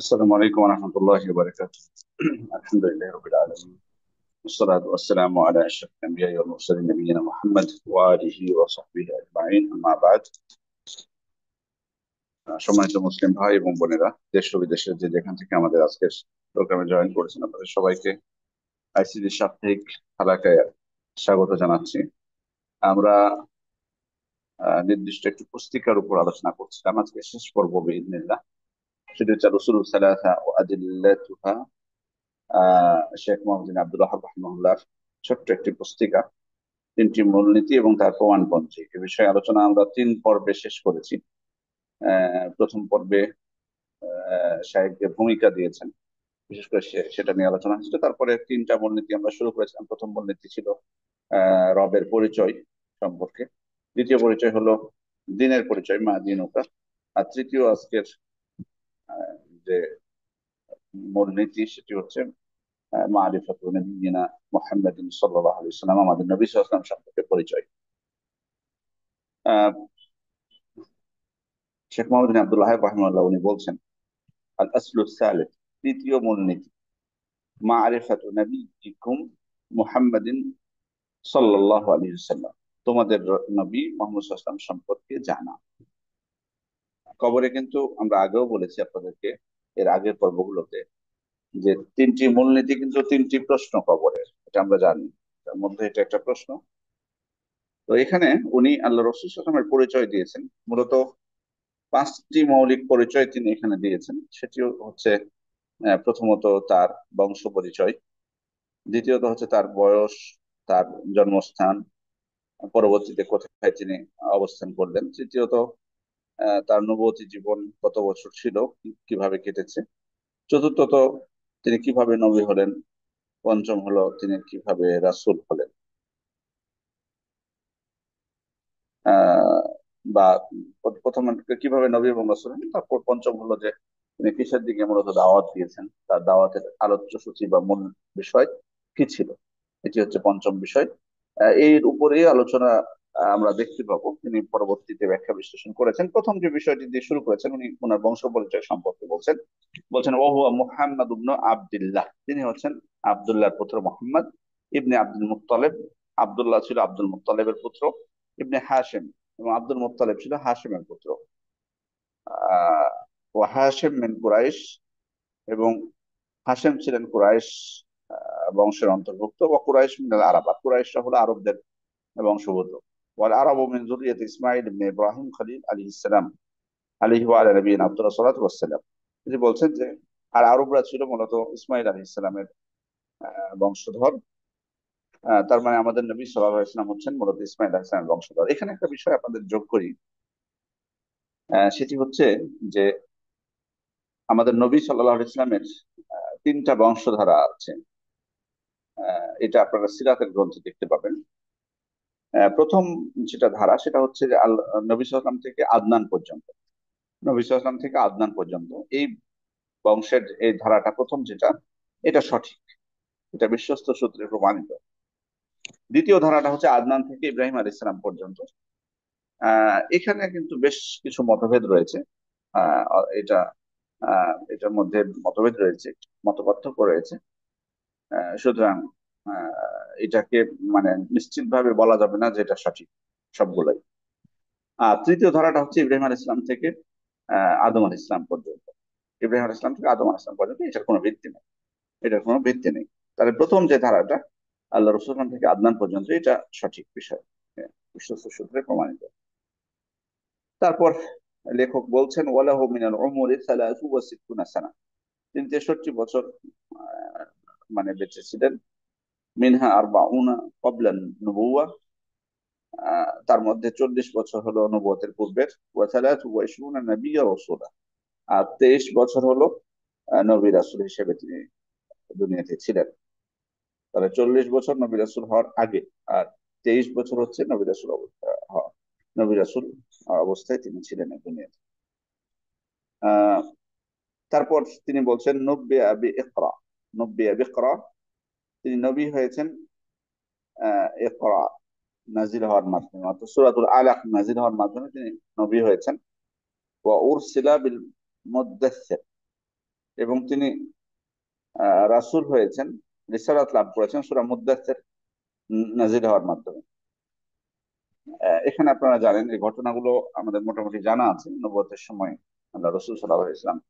السلام عليكم ورحمة الله وبركاته. الحمد لله رب العالمين، والصلاة والسلام على أشرف الأنبياء والمرسلين نبينا محمد وآله وصحبه أجمعين, أما بعد. সম্মানিত মুসলিম ভাই এবং বোনেরা, দেশ ও বিদেশের যে যেখান থেকে আমাদের আজকের প্রোগ্রামে জয়েন করেছেন, আপনাদের সবাইকে আইসিটি সাপ্তাহিক হালাকায় স্বাগত জানাচ্ছি। আমরা নির্দিষ্ট একটি পুস্তিকার উপর আলোচনা করছিলাম। আজকে শেষ পর্ব বিইذنিল্লাহ। সেটি হচ্ছে রসুল সালাসা ও আদিল্লাতুহা, শেখ মোহাম্মদ আব্দুল ওয়াহাব রাহিমাহুল্লাহর ছোট্ট একটি পুস্তিকা, তিনটি মূলনীতি এবং তার প্রমাণপন্থী। এ বিষয়ে আলোচনা আমরা 3 পর্বে শেষ করেছি। প্রথম পর্বে শাহেদ যে ভূমিকা দিয়েছেন, বিশেষ করে সেটা নিয়ে আলোচনা হয়েছিল। তারপরে 3টা মূলনীতি আমরা শুরু করেছিলাম। প্রথম মূলনীতি ছিল রবের পরিচয় সম্পর্কে, দ্বিতীয় পরিচয় হলো দিনের পরিচয়, মা দিনুকা, আর তৃতীয় আজকের আহ, যে মূলনীতি সেটি হচ্ছে মারিফাতু নবিয়িনা মুহাম্মাদিন সাল্লাল্লাহু আলাইহি ওয়াসাল্লাম, আমাদের নবী সাল্লাল্লাহু আলাইহি ওয়াসাল্লাম সম্পর্কে পরিচয়। আহ, শেখ মোহাম্মদ বিন আব্দুল ওয়াহাব রাহিমাহুল্লাহ উনি বলছেন, আল আসলু সালিস, তৃতীয় মূলনীতি, মারিফাতু নবিয়িকুম মুহাম্মাদিন সাল্লাল্লাহু আলাইহি ওয়াসাল্লাম, তোমাদের নবী মুহাম্মদ সাল্লাল্লাহু আলাইহি ওয়াসাল্লাম সম্পর্কে জানা। কবরে কিন্তু আমরা আগেও বলেছি আপনাদেরকে, এর আগের পর্বগুলোতে, যে 3টি মূলনীতি কিন্তু 3টি প্রশ্ন কবরের, এটা আমরা জানি। তার মধ্যে এটা একটা প্রশ্ন। তো এখানে উনি আল্লাহ রসূল সাল্লাল্লাহু আলাইহি ওয়াসাল্লামের পরিচয় দিয়েছেন। মূলত 5টি মৌলিক পরিচয় তিনি এখানে দিয়েছেন। সেটিও হচ্ছে প্রথমত তার বংশ পরিচয়, দ্বিতীয়ত হচ্ছে তার বয়স, তার জন্মস্থান, পরবর্তীতে কোথায় তিনি অবস্থান করলেন, তৃতীয়ত তার নবুয়তি জীবন কত বছর ছিল, কিভাবে কেটেছে, চতুর্থত তিনি কিভাবে নবী হলেন, পঞ্চম হলো তিনি কিভাবে রাসূল হলেন। আহ বা প্রথম কিভাবে নবী এবং রাসূল হলেন, তারপর পঞ্চম হলো যে তিনি কিসের দিকে মূলত দাওয়াত দিয়েছেন, তার দাওয়াতের আলোচ্য সূচি বা মূল বিষয় কি ছিল। এটি হচ্ছে পঞ্চম বিষয়। এর উপরেই আলোচনা আমরা দেখতে পাবো। তিনি পরবর্তীতে ব্যাখ্যা বিশ্লেষণ করেছেন। প্রথম যে বিষয়টি দিয়ে শুরু করেছেন, উনি ওনার বংশ পরিচয় সম্পর্কে বলছেন। বলছেন ওহুয়া মুহাম্মদ ইবনে আব্দুল্লাহ, তিনি হচ্ছেন আব্দুল্লাহর পুত্র মুহাম্মদ ইবনে আব্দুল মুত্তালিব। আব্দুল্লাহ ছিল আব্দুল মুত্তালিবের পুত্র, ইবনে হাশিম, এবং আব্দুল মুত্তালিব ছিল হাশিমের পুত্র। আহ ও হাশিম মিন কুরাইশ, এবং হাশেম ছিলেন কুরাইশ বংশের অন্তর্ভুক্ত। বা কুরাইশ মিনাল আরব, আর কুরাইশরা হলো আরবদের বংশগত। ওয়াল আরবু মিন যুরিয়াতি ইসমাঈল ইবনে ইব্রাহিম খলিল আলাইহিস সালাম, আলাইহি ওয়া আলা নবিয়িনা আফদালুস সালাতু ওয়াস সালাম। তিনি বলছেন যে আর আরবরা ছিল মূলত ইসমাঈল আলাইহিস সালামের বংশধর। তার মানে আমাদের নবী সাল্লাল্লাহু আলাইহি ওয়াসাল্লাম হচ্ছেন মূলত ইসমাঈল আলাইহিস সালামের বংশধর। এখানে একটা বিষয় আপনাদের যোগ করি, সেটি হচ্ছে যে আমাদের নবী সাল্লাল্লাহু আলাইহি ওয়াসাল্লামের 3টা বংশধারা আছে। এটা আপনারা সিরাতের গ্রন্থে দেখতে পাবেন। প্রথম যেটা ধারা সেটা হচ্ছে যে নবী সাল্লাল্লাহু আলাইহি ওয়াসাল্লাম থেকে আদনান পর্যন্ত, নবী সাল্লাল্লাহু আলাইহি ওয়াসাল্লাম থেকে আদনান পর্যন্ত এই বংশের এই ধারাটা প্রথম যেটা, এটা সঠিক, এটা বিশ্বস্ত সূত্রে প্রমাণিত। দ্বিতীয় ধারাটা হচ্ছে আদনান থেকে ইব্রাহিম আলাইহিস সালাম পর্যন্ত। এখানে কিন্তু বেশ কিছু মতভেদ রয়েছে। এটা এটার মধ্যে মতভেদ রয়েছে, মতপার্থক্য রয়েছে। সুতরাং এটাকে মানে নিশ্চিতভাবে বলা যাবে না যে এটা সঠিক সবগুলোই। আর তৃতীয় ধারাটা হচ্ছে ইব্রাহিম আলাইহিস সালাম থেকে আদম আলাইহিস সালাম পর্যন্ত। ইব্রাহিম আলাইহিস সালাম থেকে আদম আলাইহিস সালাম পর্যন্ত, এটার কোনো ভিত্তি নেই, এটার কোনো ভিত্তি নেই। তাহলে প্রথম যে ধারাটা আল্লাহ রসুল থেকে আদনান পর্যন্ত, এটা সঠিক বিষয়, বিশ্বস্ত সূত্রে প্রমাণিত। তারপর লেখক বলছেন ওয়ালাহু মিনাল উমুরি সালাসু ওয়া সিত্তুনা সানা, তিনি 63 বছর আহ, মানে বেঁচে ছিলেন। মিনহা আরবাউনা ক্বাবলা নবুওয়া, তার মধ্যে 40 বছর হলো নবুয়তের পূর্বের। ওয়া সালাসু ওয়া ইশরুনা নাবিয়্যা রাসূলা, আর 23 বছর হলো নবী রাসূল হিসেবে তিনি দুনিয়াতে ছিলেন। তাহলে 40 বছর নবী রাসূল হওয়ার আগে, আর 23 বছর হচ্ছে নবী রাসূল নবী রাসূল অবস্থায় তিনি ছিলেন এই দুনিয়াতে। আহ তারপর তিনি বলছেন নব্বে আবি ইকরা, নব্বে আবি ইকরা, তিনি নবী হয়েছেন ইকরা নাজিল হওয়ার মাধ্যমে, অর্থাৎ সূরাতুল আলাক নাজিল হওয়ার মাধ্যমে তিনি নবী হয়েছেন। ওয়া উরসিলা বিল মুদ্দাসসির, এবং তিনি রাসূল হয়েছেন, রিসালাত লাভ করেছেন সূরা মুদ্দাসসির নাজিল হওয়ার মাধ্যমে। এখানে আপনারা জানেন এই ঘটনাগুলো আমাদের মোটামুটি জানা আছে। নবুয়তের সময় আল্লাহ রসুল সাল্লাল্লাহু আলাইহি ওয়াসাল্লাম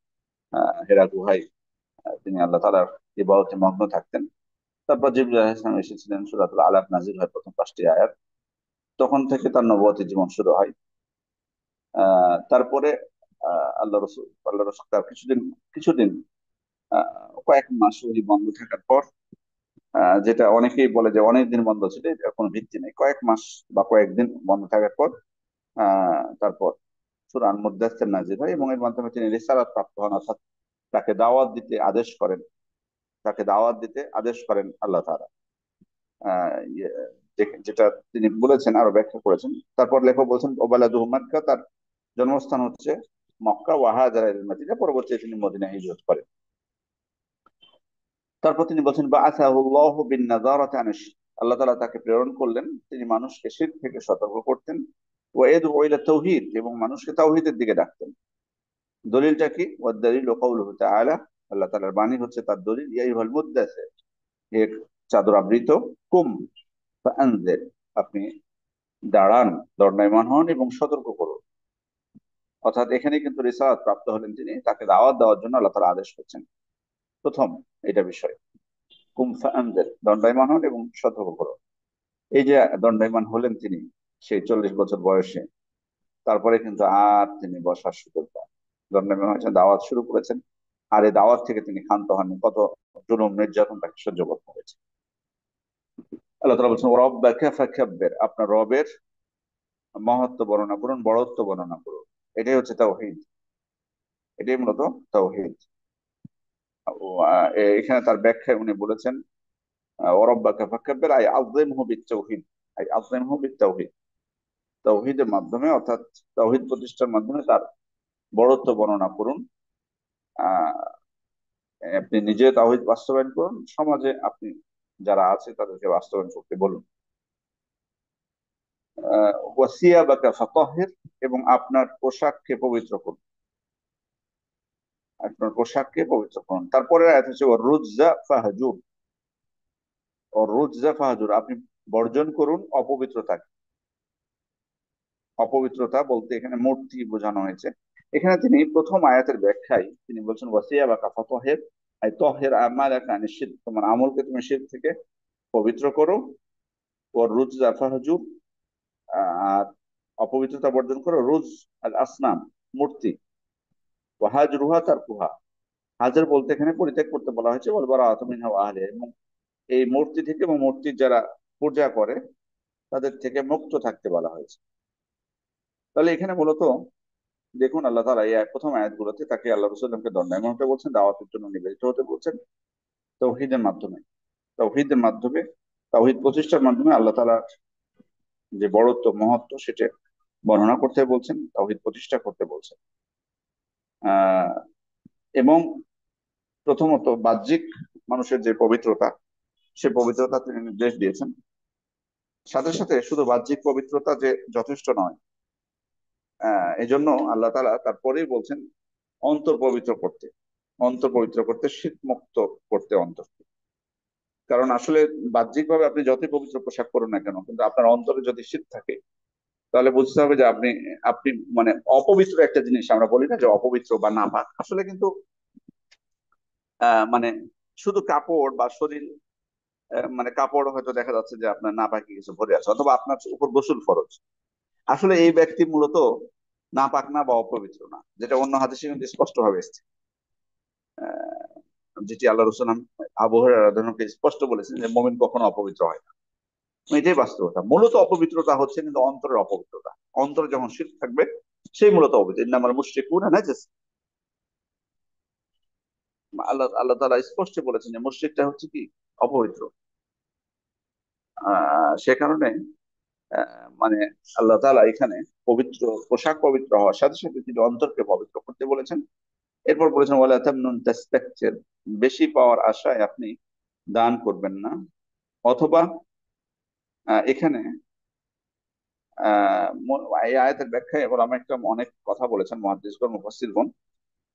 হেরা গুহায় তিনি আল্লাহ তাআলার ইবাদতে মগ্ন থাকতেন। তারপর জিবরাইল আলাইহিস সালাম এসেছিলেন, সূরাতুল আলাক নাজিল হয় প্রথম 5টি আয়াত। তখন থেকে তার নবুয়তের জীবন শুরু হয়। তারপরে আল্লাহ রসুল তার কিছুদিন কিছুদিন কয়েক মাস ওই বন্ধ থাকার পর, যেটা অনেকেই বলে যে অনেক দিন বন্ধ ছিল, এটার কোনো ভিত্তি নেই। কয়েক মাস বা কয়েকদিন বন্ধ থাকার পর তারপর সূরা আল মুদ্দাসসির নাজিল হয় এবং এর মাধ্যমে তিনি রিসালাত প্রাপ্ত হন, অর্থাৎ তাকে দাওয়াত দিতে আদেশ করেন। তাকে দাওয়াত দিতে আদেশ করেন আল্লাহ তাআলা। যেটা তিনি বলেছেন, আরো ব্যাখ্যা করেছেন। তারপর লেখক বলছেন ওবালাদুহু মক্কা, তার জন্মস্থান হচ্ছে মক্কা, ওয়া হাজারা ইলাল মদিনা, পরবর্তীতে তিনি মদিনায় হিজরত করেন। তারপর তিনি বলছেন বাআসাহুল্লাহু বিন নাযারাতি আনিশ শিরক, আল্লাহ তাআলা তাকে প্রেরণ করলেন, তিনি মানুষকে শিরক থেকে সতর্ক করতেন। ওয়া ইয়াদউ ইলা তাওহীদ, এবং মানুষকে তাওহীদের দিকে ডাকতেন। দলিলটা কি? ওয়াদ দালিলু কাউলুহু তাআলা, আল্লাহ তাআলার বাণী হচ্ছে তার দলিল, ইয়া আইয়ুহাল মুদ্দাসসির, হে চাদর আবৃত, কুম ফাআনজির, আপনি দাঁড়ান, দণ্ডায়মান হন এবং সতর্ক করুন। অর্থাৎ এখানে কিন্তু রিসালাত প্রাপ্ত হলেন তিনি, তাকে দাওয়াত দেওয়ার জন্য আল্লাহ তাআলা আদেশ করছেন। প্রথম এটা বিষয়, কুম ফাআনজির, দণ্ডায়মান হন এবং সতর্ক করুন। এই যে দণ্ডায়মান হলেন তিনি সেই 40 বছর বয়সে, তারপরে কিন্তু আর তিনি বসার সুযোগ পান। দণ্ডায়মান হয়েছেন, দাওয়াত শুরু করেছেন, আর এই দাওয়াত থেকে তিনি ক্ষান্ত হননি। কত জুলুম নির্যাতন তাকে সহ্য করতে হয়েছে। আল্লাহ তাআলা বলছেন রব্বাকা ফাকাব্বির, আপনার রবের মহত্ব বর্ণনা করুন, বড়ত্ব বর্ণনা করুন। এটাই হচ্ছে তাওহীদ, এটাই মূলত তাওহীদ। এখানে তার ব্যাখ্যায় উনি বলেছেন ওরব্বাকা ফাকাব্বির আই আযিমহু বিত-তাওহীদ, আই আযিমহু বিত-তাওহীদ, তাওহীদের মাধ্যমে, অর্থাৎ তাওহীদ প্রতিষ্ঠার মাধ্যমে তার বড়ত্ব বর্ণনা করুন। আহ আপনি নিজে তাওহীদ বাস্তবায়ন করুন, সমাজে আপনি যারা আছে তাদেরকে বাস্তবায়ন করতে বলুন। ওয়াসিয়াবাকা ফাতাহহির, এবং আপনার পোশাককে পবিত্র করুন, আপনার পোশাককে পবিত্র করুন। তারপরে আয়াত হচ্ছে ওয়াররুজা ফাহজুর, ওয়াররুজা ফাহজুর, আপনি বর্জন করুন অপবিত্রতাকে। অপবিত্রতা বলতে এখানে মূর্তি বোঝানো হয়েছে। এখানে তিনি প্রথম আয়াতের ব্যাখ্যায় তিনি বলছেন ওয়াসিয়াবাকা ফাতাহহির আই তাহহির আমালাকা আনিশ শিরক, তোমার আমলকে তুমি শিরক থেকে পবিত্র করো। ওয়াররুজা ফাহজুর, আর অপবিত্রতা বর্জন করো। রুজ আল আসনাম, মূর্তি। ওয়াহাজরুহা তারকুহা, হাজার বলতে এখানে পরিত্যাগ করতে বলা হয়েছে, বল বারাআতু মিনহা ওয়া আহলিহা, এবং এই মূর্তি থেকে এবং মূর্তির যারা পূজা করে তাদের থেকে মুক্ত থাকতে বলা হয়েছে। তাহলে এখানে মূলত দেখুন আল্লাহ তাআলা এই প্রথম আয়াতগুলোতে তাকে আল্লাহ রাসূলকে দণ্ডায়মান হতে বলছেন, দাওয়াতের জন্য নিবেদিত হতে বলছেন তাওহীদের মাধ্যমে। তাওহীদের মাধ্যমে, তাওহীদ প্রতিষ্ঠার মাধ্যমে আল্লাহ তাআলার যে বড়ত্ব মহত্ব সেটা বর্ণনা করতে বলছেন, তাওহীদ প্রতিষ্ঠা করতে বলছেন। আহ এবং প্রথমত বাহ্যিক মানুষের যে পবিত্রতা, সে পবিত্রতা তিনি নির্দেশ দিয়েছেন। সাথে সাথে শুধু বাহ্যিক পবিত্রতা যে যথেষ্ট নয়, এজন্য আল্লাহ তাআলা তারপরেই বলছেন অন্তর পবিত্র করতে, অন্তর পবিত্র করতে, শীত মুক্ত করতে অন্তরকে। কারণ আসলে বাহ্যিকভাবে আপনি যতই পবিত্র পোশাক পরুন না কেন, কিন্তু আপনার অন্তরে যদি শীত থাকে, তাহলে বুঝতে হবে যে আপনি আপনি মানে অপবিত্র একটা জিনিস। আমরা বলি না যে অপবিত্র বা নাপাক, আসলে কিন্তু মানে শুধু কাপড় বা শরীর, মানে কাপড় হয়তো দেখা যাচ্ছে যে আপনার নাপাকি কিছু ভরে আছে, অথবা আপনার উপর গোসল ফরজ, আসলে এই ব্যক্তি মূলত নাপাক না বা অপবিত্র না, যেটা অন্য হাদিসে কিন্তু স্পষ্ট ভাবে এসেছে। আহ, যেটি আল্লাহ রসুল আবু হুরায়রাকে স্পষ্ট বলেছেন যে মুমিন কখনো অপবিত্র হয় না। এটাই বাস্তবতা। মূলত অপবিত্রতা হচ্ছে কিন্তু অন্তরের অপবিত্রতা। অন্তরে যখন শিরক থাকবে, সেই মূলত অপবিত্র। ইন্নামাল মুশরিকুনা নাজাস, আল্লাহ আল্লাহ তাআলা স্পষ্ট বলেছেন যে মুশরিকটা হচ্ছে কি, অপবিত্র। সে কারণে মানে আল্লাহ তাআলা এখানে পবিত্র পোশাক পবিত্র হওয়ার সাথে সাথে তিনি অন্তরকে পবিত্র করতে বলেছেন। এরপর বলেছেন ওয়ালা তামনুন তাস্তাকসির, বেশি পাওয়ার আশায় আপনি দান করবেন না। অথবা এখানে এই আয়াতের ব্যাখ্যায় এবার আমি একটা অনেক কথা বলেছেন মুহাদ্দিসগণ মুফাসসিরগণ।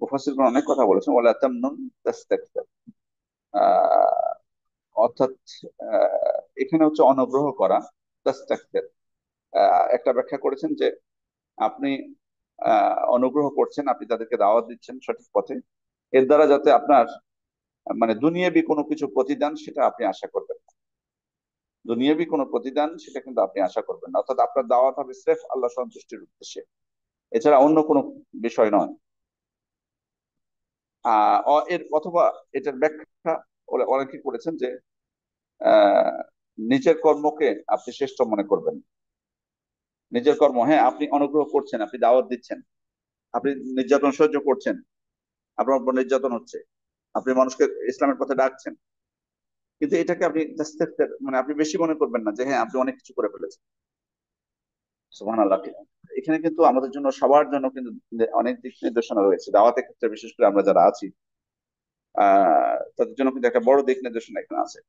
মুফাসসিরগণ অনেক কথা বলেছেন, ওয়ালা তামনুন তাস্তাকসির। আহ অর্থাৎ এখানে হচ্ছে অনুগ্রহ করা, তাস্তাকসির। একটা ব্যাখ্যা করেছেন যে আপনি অনুগ্রহ করছেন, আপনি তাদেরকে দাওয়াত দিচ্ছেন সঠিক পথে, এর দ্বারা যাতে আপনার মানে দুনিয়াবি কোনো কিছু প্রতিদান সেটা আপনি আশা করবেন না। দুনিয়াবি কোনো প্রতিদান সেটা কিন্তু আপনি আশা করবেন না, অর্থাৎ আপনার দাওয়াত হবে স্রেফ আল্লাহ সন্তুষ্টির উদ্দেশ্যে, এছাড়া অন্য কোনো বিষয় নয়। এর অথবা এটার ব্যাখ্যা অনেকে করেছেন যে আহ নিজের কর্মকে আপনি শ্রেষ্ঠ মনে করবেন। নিজের কর্ম, হ্যাঁ আপনি অনুগ্রহ করছেন, আপনি দাওয়াত দিচ্ছেন, আপনি নির্যাতন সহ্য করছেন, আপনার উপর নির্যাতন হচ্ছে, আপনি মানুষকে ইসলামের পথে ডাকছেন, কিন্তু এটাকে আপনি মানে আপনি বেশি মনে করবেন না যে হ্যাঁ আপনি অনেক কিছু করে ফেলেছেন। সুবহানাল্লাহ। এখানে কিন্তু আমাদের জন্য, সবার জন্য কিন্তু অনেক দিক নির্দেশনা রয়েছে দাওয়াতের ক্ষেত্রে, বিশেষ করে আমরা যারা আছি তাদের জন্য কিন্তু একটা বড় দিক নির্দেশনা এখানে আছে।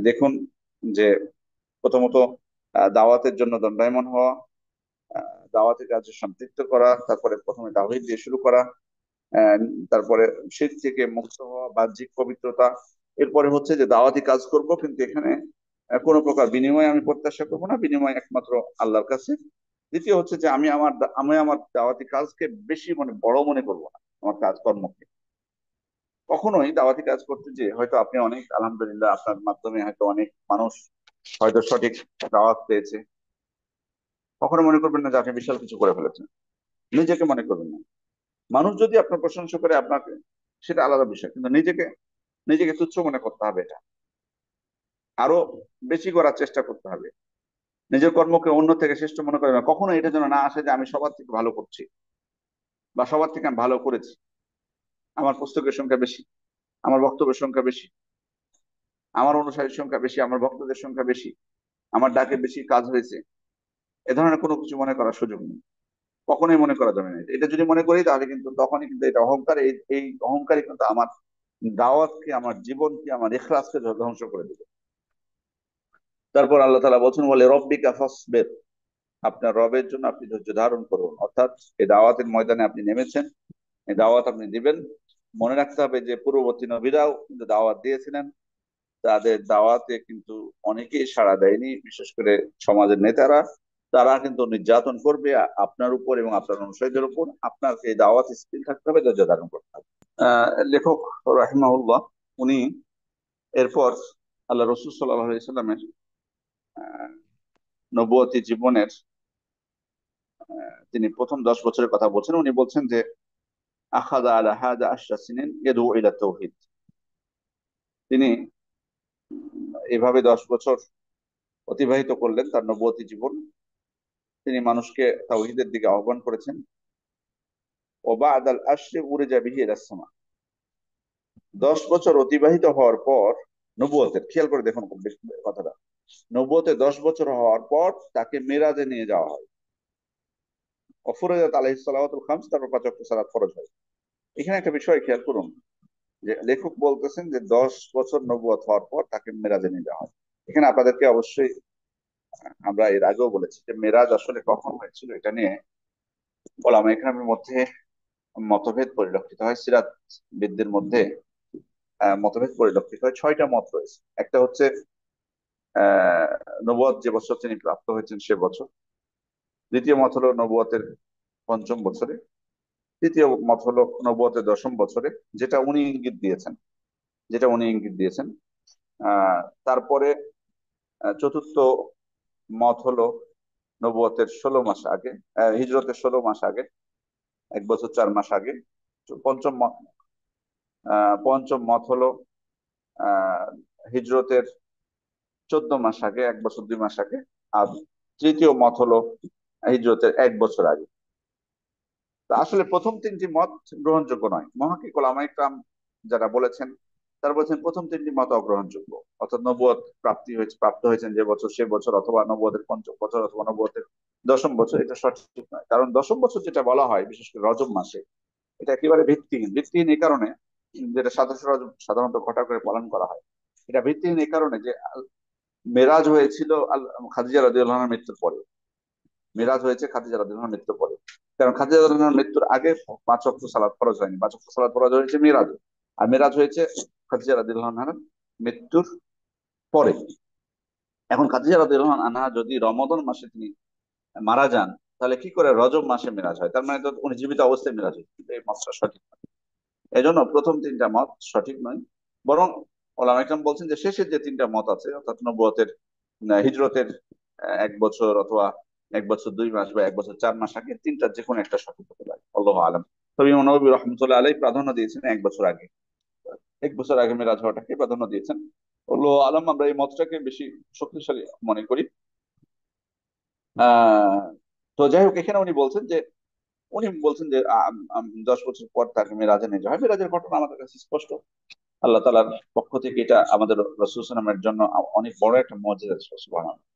দেখুন যে প্রথমত দাওয়াতের জন্য দণ্ডায়মান হওয়া, দাওয়াতের কাজে সম্পৃক্ত করা, তারপরে প্রথমে তাওহীদ দিয়ে শুরু করা, আহ, তারপরে শিরক থেকে মুক্ত হওয়া, বাহ্যিক পবিত্রতা। এরপরে হচ্ছে যে দাওয়াতি কাজ করব, কিন্তু এখানে কোনো প্রকার বিনিময় আমি প্রত্যাশা করবো না, বিনিময় একমাত্র আল্লাহর কাছে। দ্বিতীয় হচ্ছে যে আমি আমার দাওয়াতি কাজকে বেশি বড় মনে করবো না, আমার কাজ কর্মকে। কখনোই দাওয়াতি কাজ করতে যে হয়তো আপনি অনেক, আলহামদুলিল্লাহ আপনার মাধ্যমে হয়তো অনেক মানুষ হয়তো সঠিক দাওয়াত পেয়েছে, কখনো মনে করবেন না যে আপনি বিশাল কিছু করে ফেলেছেন। নিজেকে মনে করবেন না। মানুষ যদি আপনার প্রশংসা করে আপনাকে, সেটা আলাদা বিষয়, কিন্তু নিজেকে নিজেকে তুচ্ছ মনে করতে হবে। এটা আরো বেশি করার চেষ্টা করতে হবে। নিজের কর্মকে অন্য থেকে শ্রেষ্ঠ মনে করে না, কখনো এটা যেন না আসে যে আমি সবার থেকে ভালো করছি বা সবার থেকে আমি ভালো করেছি, আমার পুস্তকের সংখ্যা বেশি, আমার বক্তব্যের সংখ্যা বেশি, আমার অনুসারীর সংখ্যা বেশি, আমার ভক্তদের সংখ্যা বেশি, আমার ডাকে বেশি কাজ হয়েছে। এ ধরনের কোনো কিছু মনে করার সুযোগ নেই, কখনোই মনে করা যাবে না। এটা যদি মনে করি তাহলে কিন্তু তখনই কিন্তু এটা অহংকার, এই অহংকারই কিন্তু আমার দাওয়াতকে, আমার জীবনকে, আমার ইখলাসকে ধ্বংস করে দেবে। তারপর আল্লাহ তাআলা বলছেন, বলে রব্বিকা ফাসবির, আপনার রবের জন্য আপনি ধৈর্য ধারণ করুন। অর্থাৎ এই দাওয়াতের ময়দানে আপনি নেমেছেন, এই দাওয়াত আপনি দিবেন। মনে রাখতে হবে যে পূর্ববর্তী নবীরাও কিন্তু দাওয়াত দিয়েছিলেন, তাদের দাওয়াতে কিন্তু অনেকেই সাড়া দেয়নি, বিশেষ করে সমাজের নেতারা। তারা কিন্তু নির্যাতন করবে আপনার উপর এবং আপনার অনুসারীদের উপর। আপনার এই দাওয়াত স্থির থাকতে হবে, ধৈর্য ধারণ করতে হবে। লেখক রাহিমাহুল্লাহ উনি এরপর আল্লাহ রসুল সাল্লাল্লাহু আলাইহি সাল্লামের নবুয়তি জীবনের তিনি প্রথম 10 বছরের কথা বলছেন। উনি বলছেন যে আখাযা আলা হাযা আশরা সিনিন ইয়াদউ ইলা তাওহীদ। তিনি এভাবে 10 বছর অতিবাহিত করলেন তার নবুয়তি জীবন। তিনি মানুষকে তাওহীদের দিকে আহ্বান করেছেন। ওয়া বা'দাল আশরি উরিজা বিহি ইলাস সামা। 10 বছর অতিবাহিত হওয়ার পর, নবুয়তের, খেয়াল করে দেখুন কথাটা, নবুয়তে 10 বছর হওয়ার পর তাকে মেরাজে নিয়ে যাওয়া হয়। অফরজাত আলাইহিস সালাওয়াতুল খামস, তারপর 5 ওয়াক্ত সালাত ফরজ হয়। এখানে একটা বিষয় খেয়াল করুন যে লেখক বলতেছেন যে 10 বছর নবুয়ত হওয়ার পর তাকে মেরাজে নিয়ে যাওয়া হয়। এখানে আপনাদেরকে অবশ্যই, আমরা এর আগেও বলেছি যে মেরাজ আসলে কখন হয়েছিল এটা নিয়ে ওলামায়ে কেরামের মধ্যে মতভেদ পরিলক্ষিত হয়। সিরাত বিদদের মধ্যে মতভেদ পরিলক্ষিত হয়। 6টা মত রয়েছে। একটা হচ্ছে আহ নবুয়ত যে বছর তিনি প্রাপ্ত হয়েছেন সে বছর। দ্বিতীয় মত হলো নবুয়তের 5ম বছরে। তৃতীয় মত হলো নবুয়তের 10ম বছরে, যেটা উনি ইঙ্গিত দিয়েছেন, যেটা উনি ইঙ্গিত দিয়েছেন। তারপরে চতুর্থ মত হলো নবুয়তের 16 মাস আগে, হিজরতের 16 মাস আগে, 1 বছর 4 মাস আগে। পঞ্চম মত, পঞ্চম মত হলো আহ হিজরতের 14 মাস আগে, 1 বছর 2 মাস আগে। আর তৃতীয় মত হলো হিজরতের 1 বছর আগে। তা আসলে প্রথম 3টি মত গ্রহণযোগ্য নয়। মহাকিক ওলামায়ে কেরাম যারা বলেছেন, তারা বলছেন প্রথম 3টি মত অগ্রহণযোগ্য। অর্থাৎ নবুয়ত প্রাপ্ত হয়েছেন যে বছর সে বছর, অথবা নবুয়তের 5ম বছর, অথবা নবুয়তের 10ম বছর, এটা সঠিক নয়। কারণ 10ম বছর যেটা বলা হয়, বিশেষ করে রজব মাসে, এটা একেবারে ভিত্তিহীন। ভিত্তিহীন এই কারণে, যেটা 27 রজব সাধারণত ঘটা করে পালন করা হয়, এটা ভিত্তিহীন এই কারণে যে মেরাজ হয়েছিল খাদিজা রাদিয়াল্লাহু আনহার মৃত্যুর পরে। মেরাজ হয়েছে খাদিজা রাদিয়াল্লাহু আনহার মৃত্যুর পরে। কারণ খাদিজা রাদিয়াল্লাহু আনহার মৃত্যুর আগে 5 ওয়াক্ত সালাত ফরজ হয়নি, 5 ওয়াক্ত সালাত ফরজ হয়েছে মিরাজে। আর মিরাজ হয়েছে খাদিজা রাদিয়াল্লাহু আনহার মৃত্যুর পরে। এখন খাদিজা রাদিয়াল্লাহু আনহা যদি রমাদান মাসে তিনি মারা যান, তাহলে কি করে রজব মাসে মিরাজ হয়? তার মানে তো উনি জীবিত অবস্থায় মিরাজ হয়, কিন্তু এই মতটা সঠিক নয়। এই জন্য প্রথম তিনটা মত সঠিক নয়, বরং ওলামা ইকরাম বলছেন যে শেষের যে তিনটা মত আছে, অর্থাৎ নবুয়তের হিজরতের 1 বছর অথবা 1 বছর 2 মাস বা 1 বছর 4 মাস আগে, তিনটা যে কোনো একটা সঠিক হতে পারে, আল্লাহু আলম। তবে ইমাম নবী রহমতুল্লাহ আলাই প্রাধান্য দিয়েছেন 1 বছর আগে, 1 বছর আগে মেরাজ হওয়াটাকে প্রাধান্য দিয়েছেন। আল্লাহু আলম, আমরা এই মতটাকে বেশি শক্তিশালী মনে করি। আহ তো যাই হোক, এখানে উনি বলছেন যে 10 বছর পর তাকে মেরাজে নিয়ে যাওয়া হয়। মেরাজের ঘটনা আমাদের কাছে স্পষ্ট, আল্লাহ তালার পক্ষ থেকে এটা আমাদের রাসূল সাল্লাল্লাহু আলাইহি ওয়াসাল্লামের জন্য অনেক বড় একটা মুজিজা, সুবহানাল্লাহ।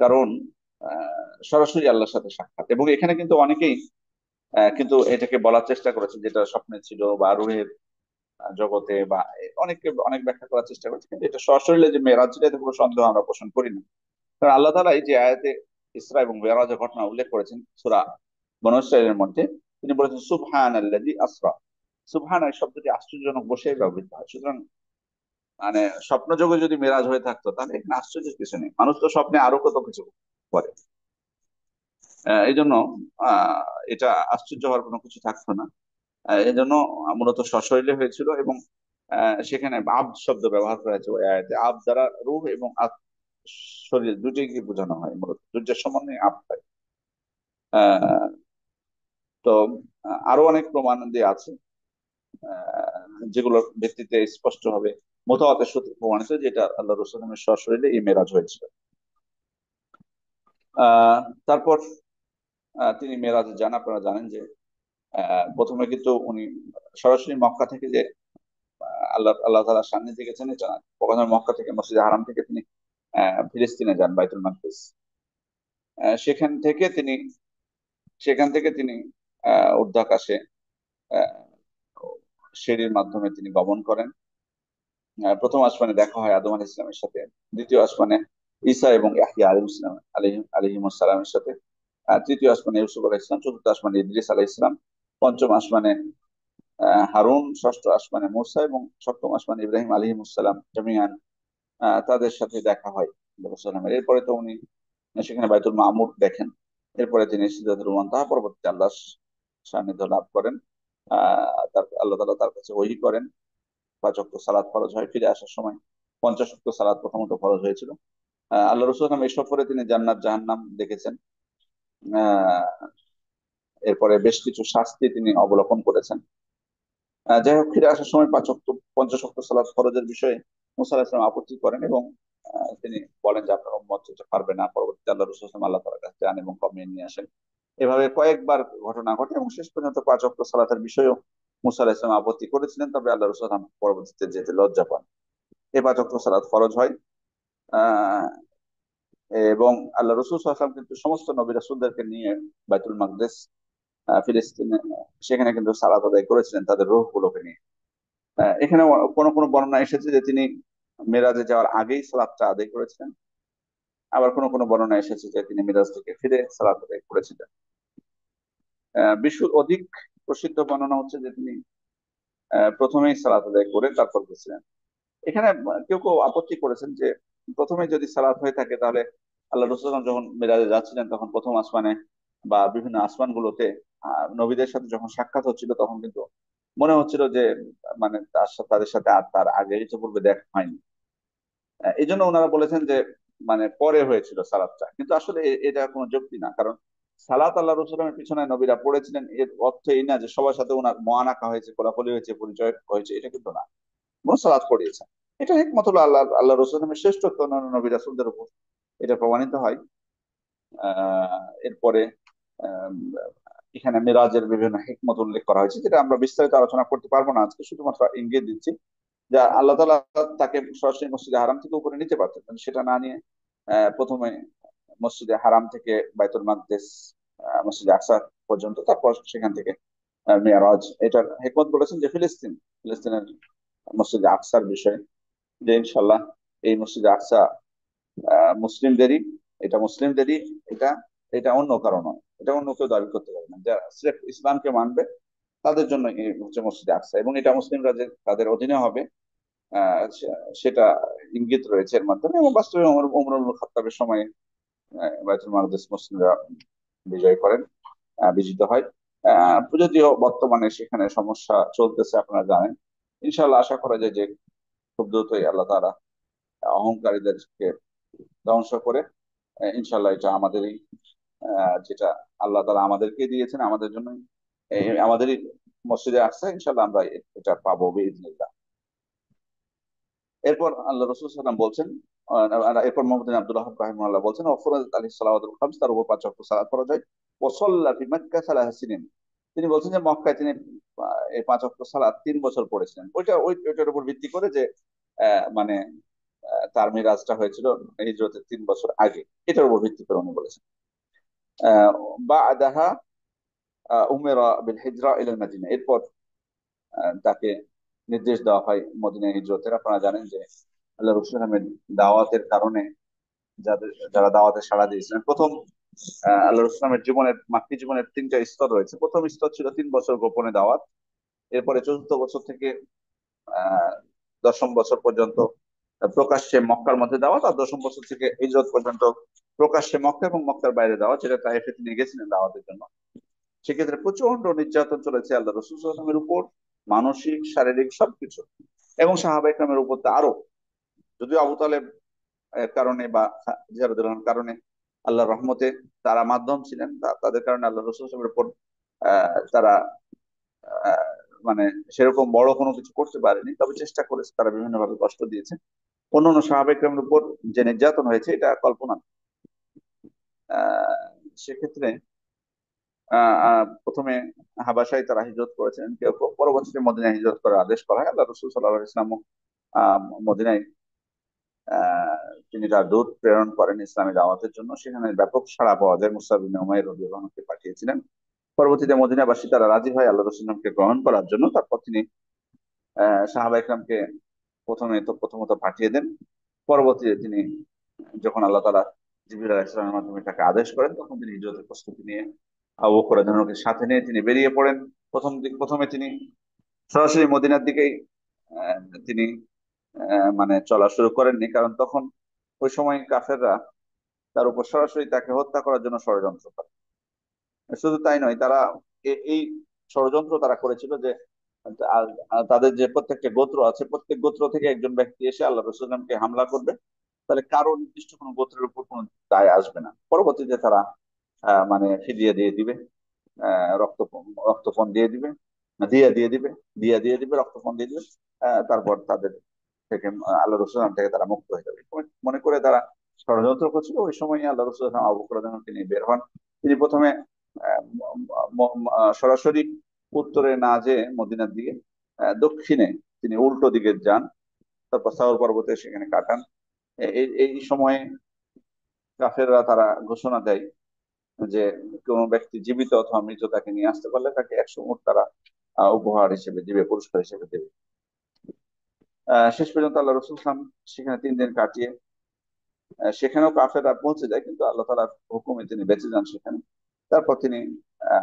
কারণ সরাসরি আল্লাহর সাথে সাক্ষাৎ। এবং এখানে কিন্তু অনেকেই কিন্তু এটাকে বলার চেষ্টা করেছে যেটা স্বপ্নে ছিল বা রুহের জগতে, বা অনেকে অনেক ব্যাখ্যা করার চেষ্টা করেছে, কিন্তু এটা সশরীরে যে মেরাজ, এতে কোনো সন্দেহ আমরা পোষণ করি না। কারণ আল্লাহ তাআলা এই যে আয়াতে ইসরা এবং মেরাজের ঘটনা উল্লেখ করেছেন সূরা বনু ইসরাঈলের মধ্যে, তিনি বলেছেন সুবহানাল্লাযী আসরা। সুবহান এই শব্দটি আশ্চর্যজনক বসে ব্যবহৃত হয়। সুতরাং মানে স্বপ্ন যোগে যদি মেরাজ হয়ে থাকতো, তাহলে এখানে আশ্চর্যের কিছু নেই, মানুষ তো স্বপ্নে আরো কত কিছু করে। এই জন্য আহ এটা আশ্চর্য হওয়ার কোনো কিছু থাকতো না। এই জন্য মূলত সশরীরে হয়েছিল। এবং সেখানে আব্দ শব্দ ব্যবহার করা হয়েছে ওই আয়াতে। আব্দ দ্বারা রূহ এবং শরীর দুটোকে বোঝানো হয়, মূলত দুইটার সমন্বয়ে আব্দ হয়। আহ তো আরো অনেক প্রমাণ দিয়ে আছে, যেগুলোর ভিত্তিতে স্পষ্ট হবে মুতাওয়াতির সূত্রে প্রমাণিত, যেটা আল্লাহ রাসূলের সশরীরে এই মেরাজ হয়েছিল। আহ তারপর তিনি মেরাজে যান। আপনারা জানেন যে প্রথমে কিন্তু উনি সরাসরি মক্কা থেকে যে আল্লাহ আল্লাহ তাআলার সান্নিধ্যে গেছেন এটা না। প্রথমে মক্কা থেকে মসজিদে হারাম থেকে তিনি ফিলিস্তিনে যান, বাইতুল মাকদিস। আহ, সেখান থেকে তিনি সেখান থেকে তিনি ঊর্ধ্বাকাশে আহ, সিঁড়ির মাধ্যমে তিনি গমন করেন। প্রথম আসমানে দেখা হয় আদম আলাইহিস সালামের সাথে, দ্বিতীয় আসমানে ঈসা এবং ইয়াহইয়া আলাইহিমুস সালামের সাথে, তৃতীয় আসমানে ইউসুফ আলাইহিস সালাম, চতুর্থ আসমানে ইদ্রিস আলাইহিস সালাম, পঞ্চম আসমানে হারুন, ষষ্ঠ আসমানে মূসা, এবং সপ্তম আসমানে ইব্রাহিম আলাইহিমুস সালাম জামিয়ান। তাদের সাথে দেখা হয় আল্লাহ সাল্লামের। এরপরে তো উনি সেখানে বাইতুল মামুর দেখেন। এরপরে তিনি সিদরাতুল মুনতাহা, পরবর্তীতে আল্লাহ সান্নিধ্য লাভ করেন। আল্লাহ তাআলা তার কাছে ওহী করেন। 5 ওয়াক্ত সালাত ফরজ হয়। ফিরে আসার সময় 50 ওয়াক্ত সালাত প্রথমত ফরজ হয়েছিল। আল্লাহ রসুল এই সফরে তিনি জান্নাত জাহান্নাম দেখেছেন। আহ এরপরে বেশ কিছু শাস্তি তিনি অবলোকন করেছেন। যাই হোক, ফিরে আসার সময় 50 ওয়াক্ত সালাত ফরজের বিষয়ে মুসা আলাইহিস সালাম আপত্তি করেন, এবং তিনি বলেন যে আপনার উম্মত যেতে পারবে না। পরবর্তীতে আল্লাহ রসুল আল্লাহ তাআলার কাছে যান এবং কমিয়ে নিয়ে আসেন। এভাবে কয়েকবার ঘটনা ঘটে, এবং শেষ পর্যন্ত 5 ওয়াক্ত সালাতের বিষয়েও মুসা আলাইহিস সালাম আপত্তি করেছিলেন, তবে আল্লাহ রসুল পরবর্তীতে যেতে লজ্জা পান। এই 5 ওয়াক্ত সালাত ফরজ হয়। আহ এবং আল্লাহ রসুল সাল্লাল্লাহু আলাইহি ওয়াসাল্লাম কিন্তু সমস্ত নবী রাসূলদেরকে নিয়ে বাইতুল মাকদিস, ফিলিস্তিনে, সেখানে কিন্তু সালাত আদায় করেছিলেন তাদের রূহ গুলোকে নিয়ে। এখানে কোন কোন বর্ণনা এসেছে যে তিনি মেরাজে যাওয়ার আগেই সালাতটা আদায় করেছিলেন। আবার কোন কোন বর্ণনা এসেছে যে তিনি মেরাজ থেকে ফিরে সালাত আদায় করেছিলেন। বিশ্ব অধিক প্রসিদ্ধ বর্ণনা হচ্ছে যে তিনি প্রথমেই সালাত আদায় করে তারপর গেছিলেন। এখানে কেউ কেউ আপত্তি করেছেন যে প্রথমে যদি সালাত হয়ে থাকে, তাহলে আল্লাহ রাসূল যখন মেরাজে যাচ্ছিলেন তখন প্রথম আসমানে বা বিভিন্ন আসমান গুলোতে নবীদের সাথে যখন সাক্ষাৎ হচ্ছিল, তখন কিন্তু মনে হচ্ছিল যে মানে তাদের সাথে আর তার আগে ইতিপূর্বে দেখা হয়নি। এই জন্য ওনারা বলেছেন যে মানে পরে হয়েছিল সালাতটা, কিন্তু আসলে এটা কোনো যুক্তি না। কারণ সালাত আল্লাহ রসুলের পিছনে নবীরা পড়েছিলেন, এর অর্থ এই না যে সবার সাথে ওনার মোয়ানাকা হয়েছে, কোলাকুলি হয়েছে, পরিচয় হয়েছে, এটা কিন্তু না। সালাত পড়িয়েছেন। এটা হিকমত হলো আল্লাহ রসুলের শ্রেষ্ঠত্ব অন্যান্য নবী রাসূলদের উপর, এটা প্রমাণিত হয়। এরপরে আহ, এখানে মিরাজের বিভিন্ন হিকমত উল্লেখ করা হয়েছে, যেটা আমরা বিস্তারিত আলোচনা করতে পারবো না আজকে, শুধুমাত্র ইঙ্গিত দিচ্ছি। যা আল্লাহ তাআলা তাকে সরাসরি মসজিদে হারাম থেকে উপরে নিতে পারতেন, কিন্তু সেটা না নিয়ে প্রথমে মসজিদে হারাম থেকে বাইতুল মাকদিস, মসজিদে আকসা পর্যন্ত, তারপর সেখান থেকে মেরাজ। এটার হিকমত বলেছেন যে ফিলিস্তিনের মসজিদে আকসার বিষয়ে, যে ইনশাল্লাহ এই মসজিদে আকসা মুসলিমদেরই, এটা মুসলিমদেরই, এটা এটা অন্য কারো নয়। এটা অন্য কেউ দাবি করতে পারে না। যারা স্রেফ ইসলামকে মানবে তাদের জন্য এই হচ্ছে মসজিদে আকসা, এবং এটা মুসলিমরা যে তাদের অধীনে হবে সেটা ইঙ্গিত রয়েছে এর মাধ্যমে। এবং বাস্তবে ওমর ওমর ইবনুল খাত্তাবের সময় বাইতুল মাকদিস মুসলিমরা বিজয় করেন, বিজিত হয়। যদিও বর্তমানে সেখানে সমস্যা চলতেছে আপনারা জানেন। ইনশাআল্লাহ আশা করা যায় যে খুব দ্রুতই আল্লাহ তাআলা অহংকারীদেরকে ধ্বংস করে ইনশাআল্লাহ এটা আমাদেরই যেটা আল্লাহ তাআলা আমাদেরকে দিয়েছেন আমাদের জন্য, আমাদেরই মসজিদে আসছে, ইনশাআল্লাহ আমরা এটা পাবো বিইজনিল্লাহ। এরপর আল্লাহ রাসূল সাল্লাল্লাহু আলাইহি ওয়াসাল্লাম বলছেন, এরপর মোহাম্মদ বিন আব্দুল্লাহ রাহিমাহুল্লাহ বলছেন, ওফরাদ আলাইহিস সালাওয়াতুল খামস, তার উপর 5 ওয়াক্ত সালাত ফরজ হয়। ওয়াসাল্লা ফি মক্কা সালাহ সিনিন, তিনি বলছেন যে মক্কায় তিনি এই 5 ওয়াক্ত সালাত 3 বছর পড়েছিলেন। ওইটার উপর ভিত্তি করে যে মানে তার মিরাজটা হয়েছিল হিজরতের 3 বছর আগে, এটার উপর ভিত্তি করে উনি বলেছেন। বা'দাহা উমিরা বিল হিজরা ইলাল মাদিনা, এরপর তাকে নির্দেশ দেওয়া হয় মদিনায় হিজরতের। আপনারা জানেন যে আল্লাহ রাসূল আহমেদ দাওয়াতের কারণে যারা দাওয়াতে সাড়া দিয়েছিলেন, প্রথম আল্লাহ রাসূল আহমেদ জীবনের মাক্কি জীবনের 3টা স্তর রয়েছে। প্রথম স্তর ছিল 3 বছর গোপনে দাওয়াত, এরপরে 4র্থ বছর থেকে আহ 10ম বছর পর্যন্ত প্রকাশ্যে মক্কার মধ্যে দাওয়াত, আর 10ম বছর থেকে হিজরত পর্যন্ত প্রকাশ্যে মক্কা এবং মক্কার বাইরে দাওয়াত, যেটা তাইফে তিনি গেছিলেন দাওয়াতের জন্য। সেক্ষেত্রে প্রচন্ড নির্যাতন চলেছে আল্লাহ রাসূল সাল্লাল্লাহু আলাইহি ওয়াসাল্লামের উপর, মানসিক শারীরিক সবকিছু, এবং সাহাবায়ে কেরামের উপর তো আরো। যদিও আবু তালেব এর কারণে বা জিয়ারুদ্দৌলার কারণে আল্লাহর রহমতে তারা মাধ্যম ছিলেন, তাদের কারণে আল্লাহ রাসূল সাল্লাল্লাহু আলাইহি ওয়াসাল্লামের উপর তারা আহ, মানে সেরকম বড় কোনো কিছু করতে পারেনি, তবে চেষ্টা করেছে, তারা বিভিন্ন ভাবে কষ্ট দিয়েছে। অন্যান্য সাহাবায়ে কেরামের উপর যে নির্যাতন হয়েছে এটা কল্পনা। আহ, সেক্ষেত্রে প্রথমে হাবাসায় তারা হিজরত করেছেন, কেউ কেউ পরবর্তীতে মদিনায় হিজরত করার আদেশ করা হয়। আল্লাহ রাসূল সাল্লাল্লাহু আলাইহি ওয়াসাল্লাম মদিনায় আহ, তিনি তার দূত প্রেরণ করেন ইসলামী দাওয়াতের জন্য। সেখানে ব্যাপক সাড়া পাওয়া যায়। মুসআব বিন উমাইর রাদিয়াল্লাহু আনহুকে পাঠিয়েছিলেন। পরবর্তীতে মদিনাবাসী তারা রাজি হয় আল্লাহ রাসূলকে গ্রহণ করার জন্য। তারপর তিনি সাহাবায়ে কেরামকে প্রথমত পাঠিয়ে দেন। পরবর্তীতে তিনি যখন আল্লাহ তাআলা জিবরিল আলাইহিস সালামের মাধ্যমে তাকে আদেশ করেন, তখন তিনি হিজরতের প্রস্তুতি নিয়ে আবু বকর রাদিয়াল্লাহু আনহুকে সাথে নিয়ে তিনি বেরিয়ে পড়েন। প্রথমে তিনি সরাসরি মদিনার দিকেই আহ, তিনি মানে চলা শুরু করেননি, কারণ তখন ওই সময় কাফেররা তার উপর সরাসরি তাকে হত্যা করার জন্য ষড়যন্ত্র করে। শুধু তাই নয়, তারা এই ষড়যন্ত্র তারা করেছিল যে তাদের যে প্রত্যেকটা গোত্র আছে, প্রত্যেক গোত্র থেকে একজন ব্যক্তি এসে আল্লাহ রাসূলকে হামলা করবে, তাহলে কারো নির্দিষ্ট কোনো গোত্রের উপর কোনো দায় আসবে না। পরবর্তীতে তারা মানে ফিদিয়া দিয়ে দিবে, রক্তপণ দিয়ে দিবে, দিয়ে দিয়ে দিবে দিয়ে দিবে, রক্তপণ দিয়ে দিবে। তারপর তাদের থেকে আল্লাহ রসুল থেকে তারা মুক্ত হয়ে যাবে মনে করে তারা ষড়যন্ত্র করছিল। ওই সময় আল্লাহ রসুল আবু বকর রাদিয়াল্লাহু আনহু তিনি বের হন। তিনি প্রথমে সরাসরি উত্তরে না যেয়ে মদিনার দিকে দক্ষিণে তিনি উল্টো দিকে যান, তারপর সাউর পর্বতে সেখানে কাটান। এই সময়ে কাফেররা তারা ঘোষণা দেয় যে কোনো ব্যক্তি জীবিত অথবা মৃত তাকে নিয়ে আসতে পারলে তাকে 100 উট তারা উপহার হিসেবে দিবে, পুরস্কার হিসেবে দেবে। শেষ পর্যন্ত আল্লাহ রসুল ইসলাম সেখানে 3 দিন কাটিয়ে সেখানেও কাফেররা পৌঁছে যায়, কিন্তু আল্লাহ তাআলার হুকুমে তিনি বেঁচে যান সেখানে। তারপর তিনি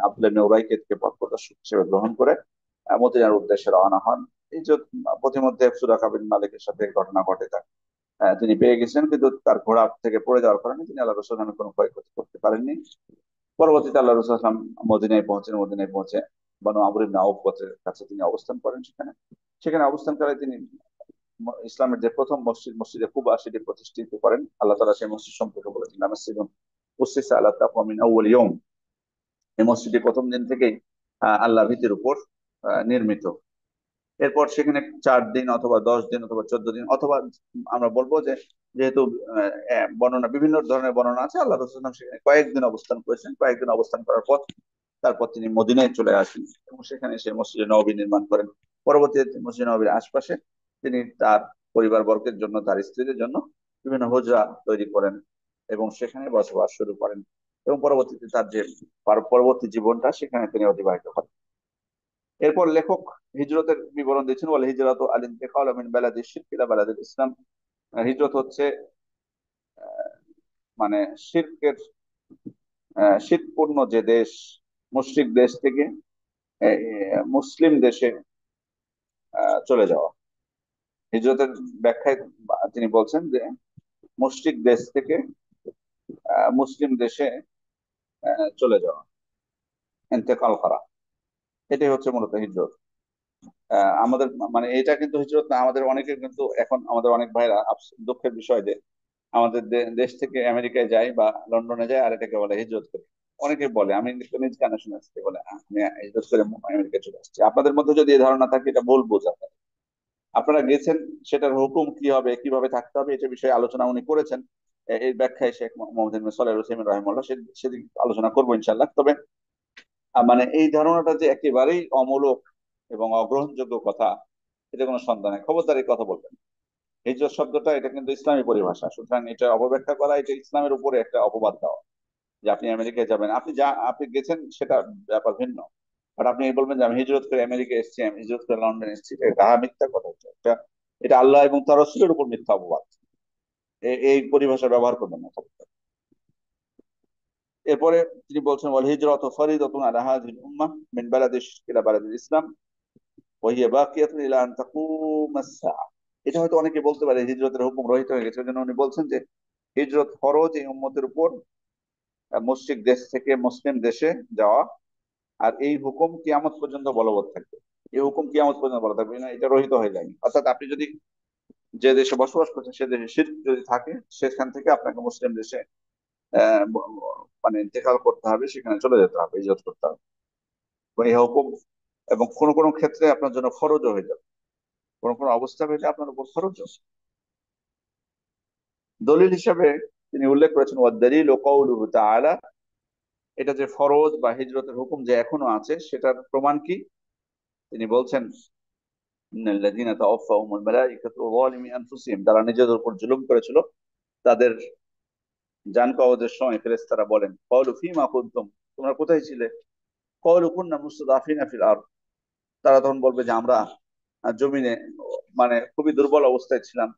আব্দুল্লাহ ইবনে উরাইকাকে পথ প্রদর্শক হিসেবে গ্রহণ করে মদিনার উদ্দেশ্যে রওনা হন। এই যে পথিমধ্যে সুরাকা বিন মালিকের সাথে ঘটনা ঘটে, তার তিনি পেয়ে গেছিলেন, কিন্তু তার ঘোড়া থেকে পড়ে যাওয়ার কারণে তিনি আল্লাহ রসুল কোনো ক্ষয়ক্ষতি করতে পারেননি। পরবর্তীতে আল্লাহ রসুল আসলাম মদিনায় পৌঁছে বনু আমর ইবনে আউফ গোত্রের কাছে তিনি অবস্থান করেন। সেখানে অবস্থানকালে তিনি ইসলামের যে প্রথম মসজিদে কুবা সেটি প্রতিষ্ঠিত করেন। আল্লাহ তাআলা সেই মসজিদ সম্পর্কে বলেছেন, মসজিদুন উসসিসা আলা তাকওয়া মিন আউয়াল ইয়াউম, এই মসজিদটি প্রথম দিন থেকেই আল্লাহর ভীতির উপর নির্মিত। এরপর সেখানে 4 দিন অথবা 10 দিন অথবা 14 দিন, অথবা আমরা বলবো যে যেহেতু বর্ণনা বিভিন্ন ধরনের বর্ণনা আছে, আল্লাহ রাসূল সেখানে কয়েকদিন অবস্থান করেছেন। কয়েকদিন অবস্থান করার পর তারপর তিনি মদিনায় চলে আসেন এবং সেখানে সে মসজিদে নববী নির্মাণ করেন। পরবর্তীতে মসজিদ নববীর আশপাশে তিনি তার পরিবার বর্গের জন্য, তার স্ত্রীদের জন্য বিভিন্ন হুজরা তৈরি করেন এবং সেখানে বসবাস শুরু করেন, এবং পরবর্তীতে তার যে পরবর্তী জীবনটা সেখানে তিনি অতিবাহিত করেন। এরপর লেখক হিজরতের বিবরণ দিয়েছেন, বলে হিজরত আল ইন্তিকাল মিন বালাদি শিরক ইলা বালাদিল ইসলাম। হিজরত হচ্ছে মানে শিরকের শীতপূর্ণ যে দেশ, মুশরিক দেশ থেকে মুসলিম দেশে চলে যাওয়া। হিজরতের ব্যাখ্যায় তিনি বলছেন যে মুশরিক দেশ থেকে মুসলিম দেশে চলে যাওয়া, ইন্তেকাল করা, এটাই হচ্ছে মূলত হিজরত। আমাদের মানে এটা কিন্তু হিজরত না। আমাদের অনেকে কিন্তু এখন আমাদের অনেক ভাইরা দুঃখের বিষয় যে আমাদের দেশ থেকে আমেরিকায় যায় বা লন্ডনে যায়, আর এটাকে বলে হিজরত করে। অনেকে বলে, আমি কিন্তু নিজ কানে শুনেছি, বলে আমি হিজরত করে আমেরিকা চলে আসছি। আপনাদের মধ্যে যদি এই ধারণা থাকে, এটা ভুল বোঝা। আপনারা গেছেন, সেটার হুকুম কি হবে, কিভাবে থাকতে হবে, এটা বিষয়ে আলোচনা উনি করেছেন। এই ব্যাখ্যায় শেখ মোহাম্মদ ইবনে সালেহ আল উসাইমিন রাহিমাহুল্লাহ সেদিন আলোচনা করবো ইনশাল্লাহ। তবে মানে এই ধারণাটা যে একেবারেই অমূলক এবং অগ্রহণযোগ্য কথা, এটা কোনো সন্দেহ নেই। খবরদার এই কথা বলবেন। হিজরত শব্দটা এটা কিন্তু ইসলামী পরিভাষা, সুতরাং এটা অপব্যাখ্যা করা, এটা ইসলামের উপরে একটা অপবাদ দেওয়া যে আপনি আমেরিকায় যাবেন। আপনি গেছেন, সেটা ব্যাপার ভিন্ন। আর আপনি বলবেন যে আমি হিজরত করে আমেরিকা এসেছি, আমি হিজরত করে লন্ডন এসেছি, এটা মিথ্যা কথা হচ্ছে। এটা এটা আল্লাহ এবং তার রাসূলের উপর মিথ্যা অপবাদ। এই পরিভাষা ব্যবহার করবেন না খবরদার। এরপরে তিনি বলছেন, ওয়াল হিজরাতু ফরিদাতুন আলা হাযিহিল উম্মাহ মিন বালাদিশ ইলা বালাদিল ইসলাম ওয়া হিয়া বাকিয়াতুন ইলা আন তাকুমাস সাআহ। এটা হয়তো অনেকে বলতে পারে হিজরতের হুকুম রহিত হয়ে গেছে। এজন্য উনি বলছেন যে হিজরত ফরজ এই উম্মতের উপর, মুশরিক দেশ থেকে মুসলিম দেশে যাওয়া। আর এই হুকুম কিয়ামত পর্যন্ত বলবৎ থাকবে। এই হুকুম কিয়ামত পর্যন্ত বলবৎ থাকবে না, এটা রহিত হয়ে যায়নি। অর্থাৎ আপনি যদি যে দেশে বসবাস করছেন সে দেশে শিরক যদি থাকে, সেখান থেকে আপনাকে মুসলিম দেশে মানে ইন্তেকাল করতে হবে, সেখানে চলে যেতে হবে, হিজরত করতে হবে। এবং এই হুকুম এবং কোন কোন ক্ষেত্রে আপনার জন্য ফরজও হয়ে যাবে। কোন কোন অবস্থা হইলে আপনার উপর ফরজ। দলিল হিসাবে তিনি উল্লেখ করেছেন, ওয়াদ-দালিলু কাউলুহু তাআলা, এটা যে ফরজ বা হিজরতের হুকুম যে এখনো আছে, সেটার প্রমাণ কি? তিনি বলছেন, ইন্নাল্লাযীনা তাওয়াফাহুমুল মালাঈকাতু যালিমি আনফুসিহিম, তারা নিজেদের উপর জুলুম করেছিল। তাদের জান কবজের সময় ফেরেশতারা বলেন, ক্বালু ফীমা কুনতুম, তোমরা কোথায় ছিলে? ক্বালু কুননা মুস্তাদআফিনা ফিল আরদ, তারা তখন বলবে যে আমরা জমিনে মানে খুবই দুর্বল অবস্থায় ছিলাম,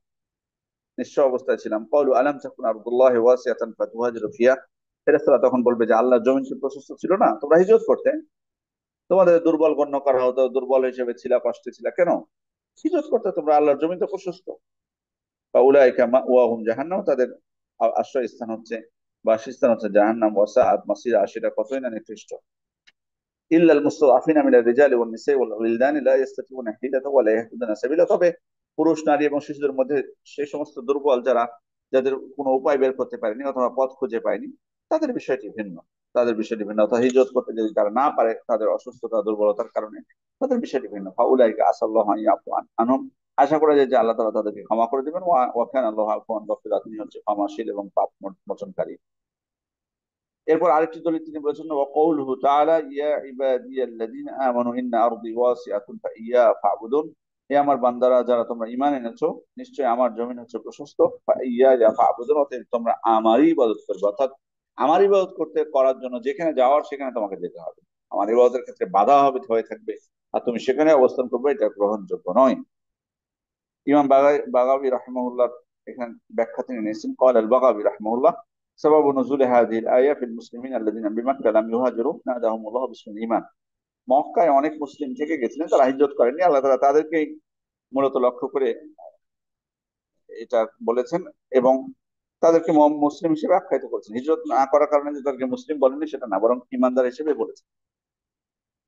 নিঃস্ব অবস্থায় ছিলাম। ক্বালু আলাম তাকুন আরদুল্লাহি ওয়াসিআতান ফাতুহাজিরু ফিহা, ফেরেশতারা তখন বলবে যে আল্লাহর জমিন কি প্রশস্ত ছিল না, তোমরা হিজরত করতে। তোমাদের দুর্বল গণ্য করা হতো, দুর্বল হিসেবে ছিলা, কষ্টে ছিলা, কেন হিজরত করতে? তোমরা আল্লাহর জমিন তো প্রশস্ত। বা উলাইকা মাওয়াহুম জাহান্নাম, তাদের আশ্রয় স্থান হচ্ছে, বাসস্থান হচ্ছে জাহান্নাম। ওয়াসাআত মাসিরা, সেটা কতই না নিকৃষ্ট। ইল্লাল মুস্তাদআফিনা মিনার রিজালি ওয়ান নিসাই ওয়াল উইলদানি লা ইস্তাতিউনা হিলাতান ওয়া লা ইয়াহতুনা সাবিলা, তবে পুরুষ, নারী এবং শিশুদের মধ্যে সেই সমস্ত দুর্বল যারা, যাদের কোনো উপায় বের করতে পারেনি অথবা পথ খুঁজে পায়নি, তাদের বিষয়টি ভিন্ন। তাদের বিষয়টি ভিন্ন, অর্থাৎ হিজরত করতে যদি তারা না পারে, তাদের অসুস্থতা, দুর্বলতার কারণে, তাদের বিষয়টি ভিন্ন। ফাউলাইকা আসাল্লাহু আন ইয়াফু আনহুম, আশা করা যায় যে আল্লাহ তাআলা তাদেরকে ক্ষমা করে দিবেন। ওয়া কানা আল্লাহু আফুয়ান গফুরা, তিনি হচ্ছে ক্ষমাশীল এবং পাপ মোচনকারী। এরপর আরেকটি দলিল তিনি বলেছেন, ওয়া কওলুহু তাআলা, ইয়া ইবাদিয়াল্লাযীনা আমানু ইন্না আরদি ওয়াসিআতুন ফাইয়্যা ফা'বুদুন, হে আমার বান্দারা যারা তোমরা ঈমান এনেছো, নিশ্চয়ই আমার জমিন হচ্ছে প্রশস্ত, ফাইয়্যা ফা'বুদুন, অতএব তোমরা আমারই ইবাদত করবে। অর্থাৎ আমার ইবাদত করার জন্য যেখানে যাওয়ার সেখানে তোমাকে যেতে হবে। আমার ইবাদতের ক্ষেত্রে বাধা হয়ে থাকবে আর তুমি সেখানে অবস্থান করবে, এটা গ্রহণযোগ্য নয়। ইমাম বাগাবী রাহিমাহুল্লাহ এখানে ব্যাখ্যা তিনি নিয়েছেন। قال البغوي رحمه الله: سبب نزول هذه الآية في المسلمين الذين بمكة لم يهاجروا ناداهم الله باسم الإيمان. মক্কায় অনেক মুসলিম থেকে গেছিলেন, তারা হিজরত করেননি, আল্লাহ তাআলা তাদেরকেই মূলত লক্ষ্য করে এটা বলেছেন এবং তাদেরকে মুসলিম হিসেবে আখ্যায়িত করেছেন। হিজরত না করার কারণে যে তাদেরকে মুসলিম বলেননি সেটা না, বরং ইমানদার হিসেবে বলেছেন।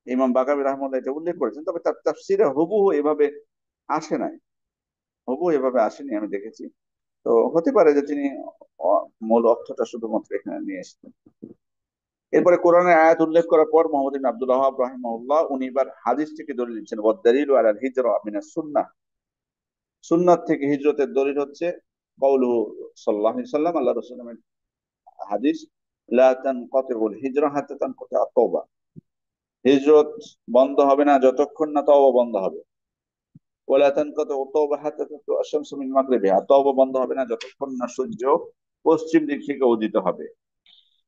ইমাম বাগাবী রাহিমাহুল্লাহ এটা উল্লেখ করেছেন, তবে তার তাফসীরে হুবহু এভাবে আসে নাই, হুবহু এভাবে আসেনি আমি দেখেছি। তো হতে পারে যে তিনি মূল অর্থটা শুধুমাত্র এখানে নিয়ে এসেছেন। এরপরে কোরআনের আয়াত উল্লেখ করার পর মোহাম্মদ ইবনে আব্দুল ওয়াহ্হাব রাহিমাহুল্লাহ উনি এবার হাদিস থেকে দলিল দিচ্ছেন। ওয়াদ-দালিলু আলাল হিজরা মিনাস সুন্নাহ, সুন্নাত থেকে হিজরতের দলিল হচ্ছে কওলুহু সাল্লাল্লাহু আলাইহি সাল্লাম, আল্লাহ রাসূলের হাদিস, লা তানকাতিউল হিজরা হাত্তা তানকাতিআত তাওবা, হিজরত বন্ধ হবে না যতক্ষণ না তওবা বন্ধ হবে। ওয়ালা তানকাতিউ তাওবা হাত্তা তাতলুআ আশ-শামসু মিন মাগরিবিহা, তওবা বন্ধ হবে না যতক্ষণ না সূর্য পশ্চিম দিক থেকে উদিত হবে।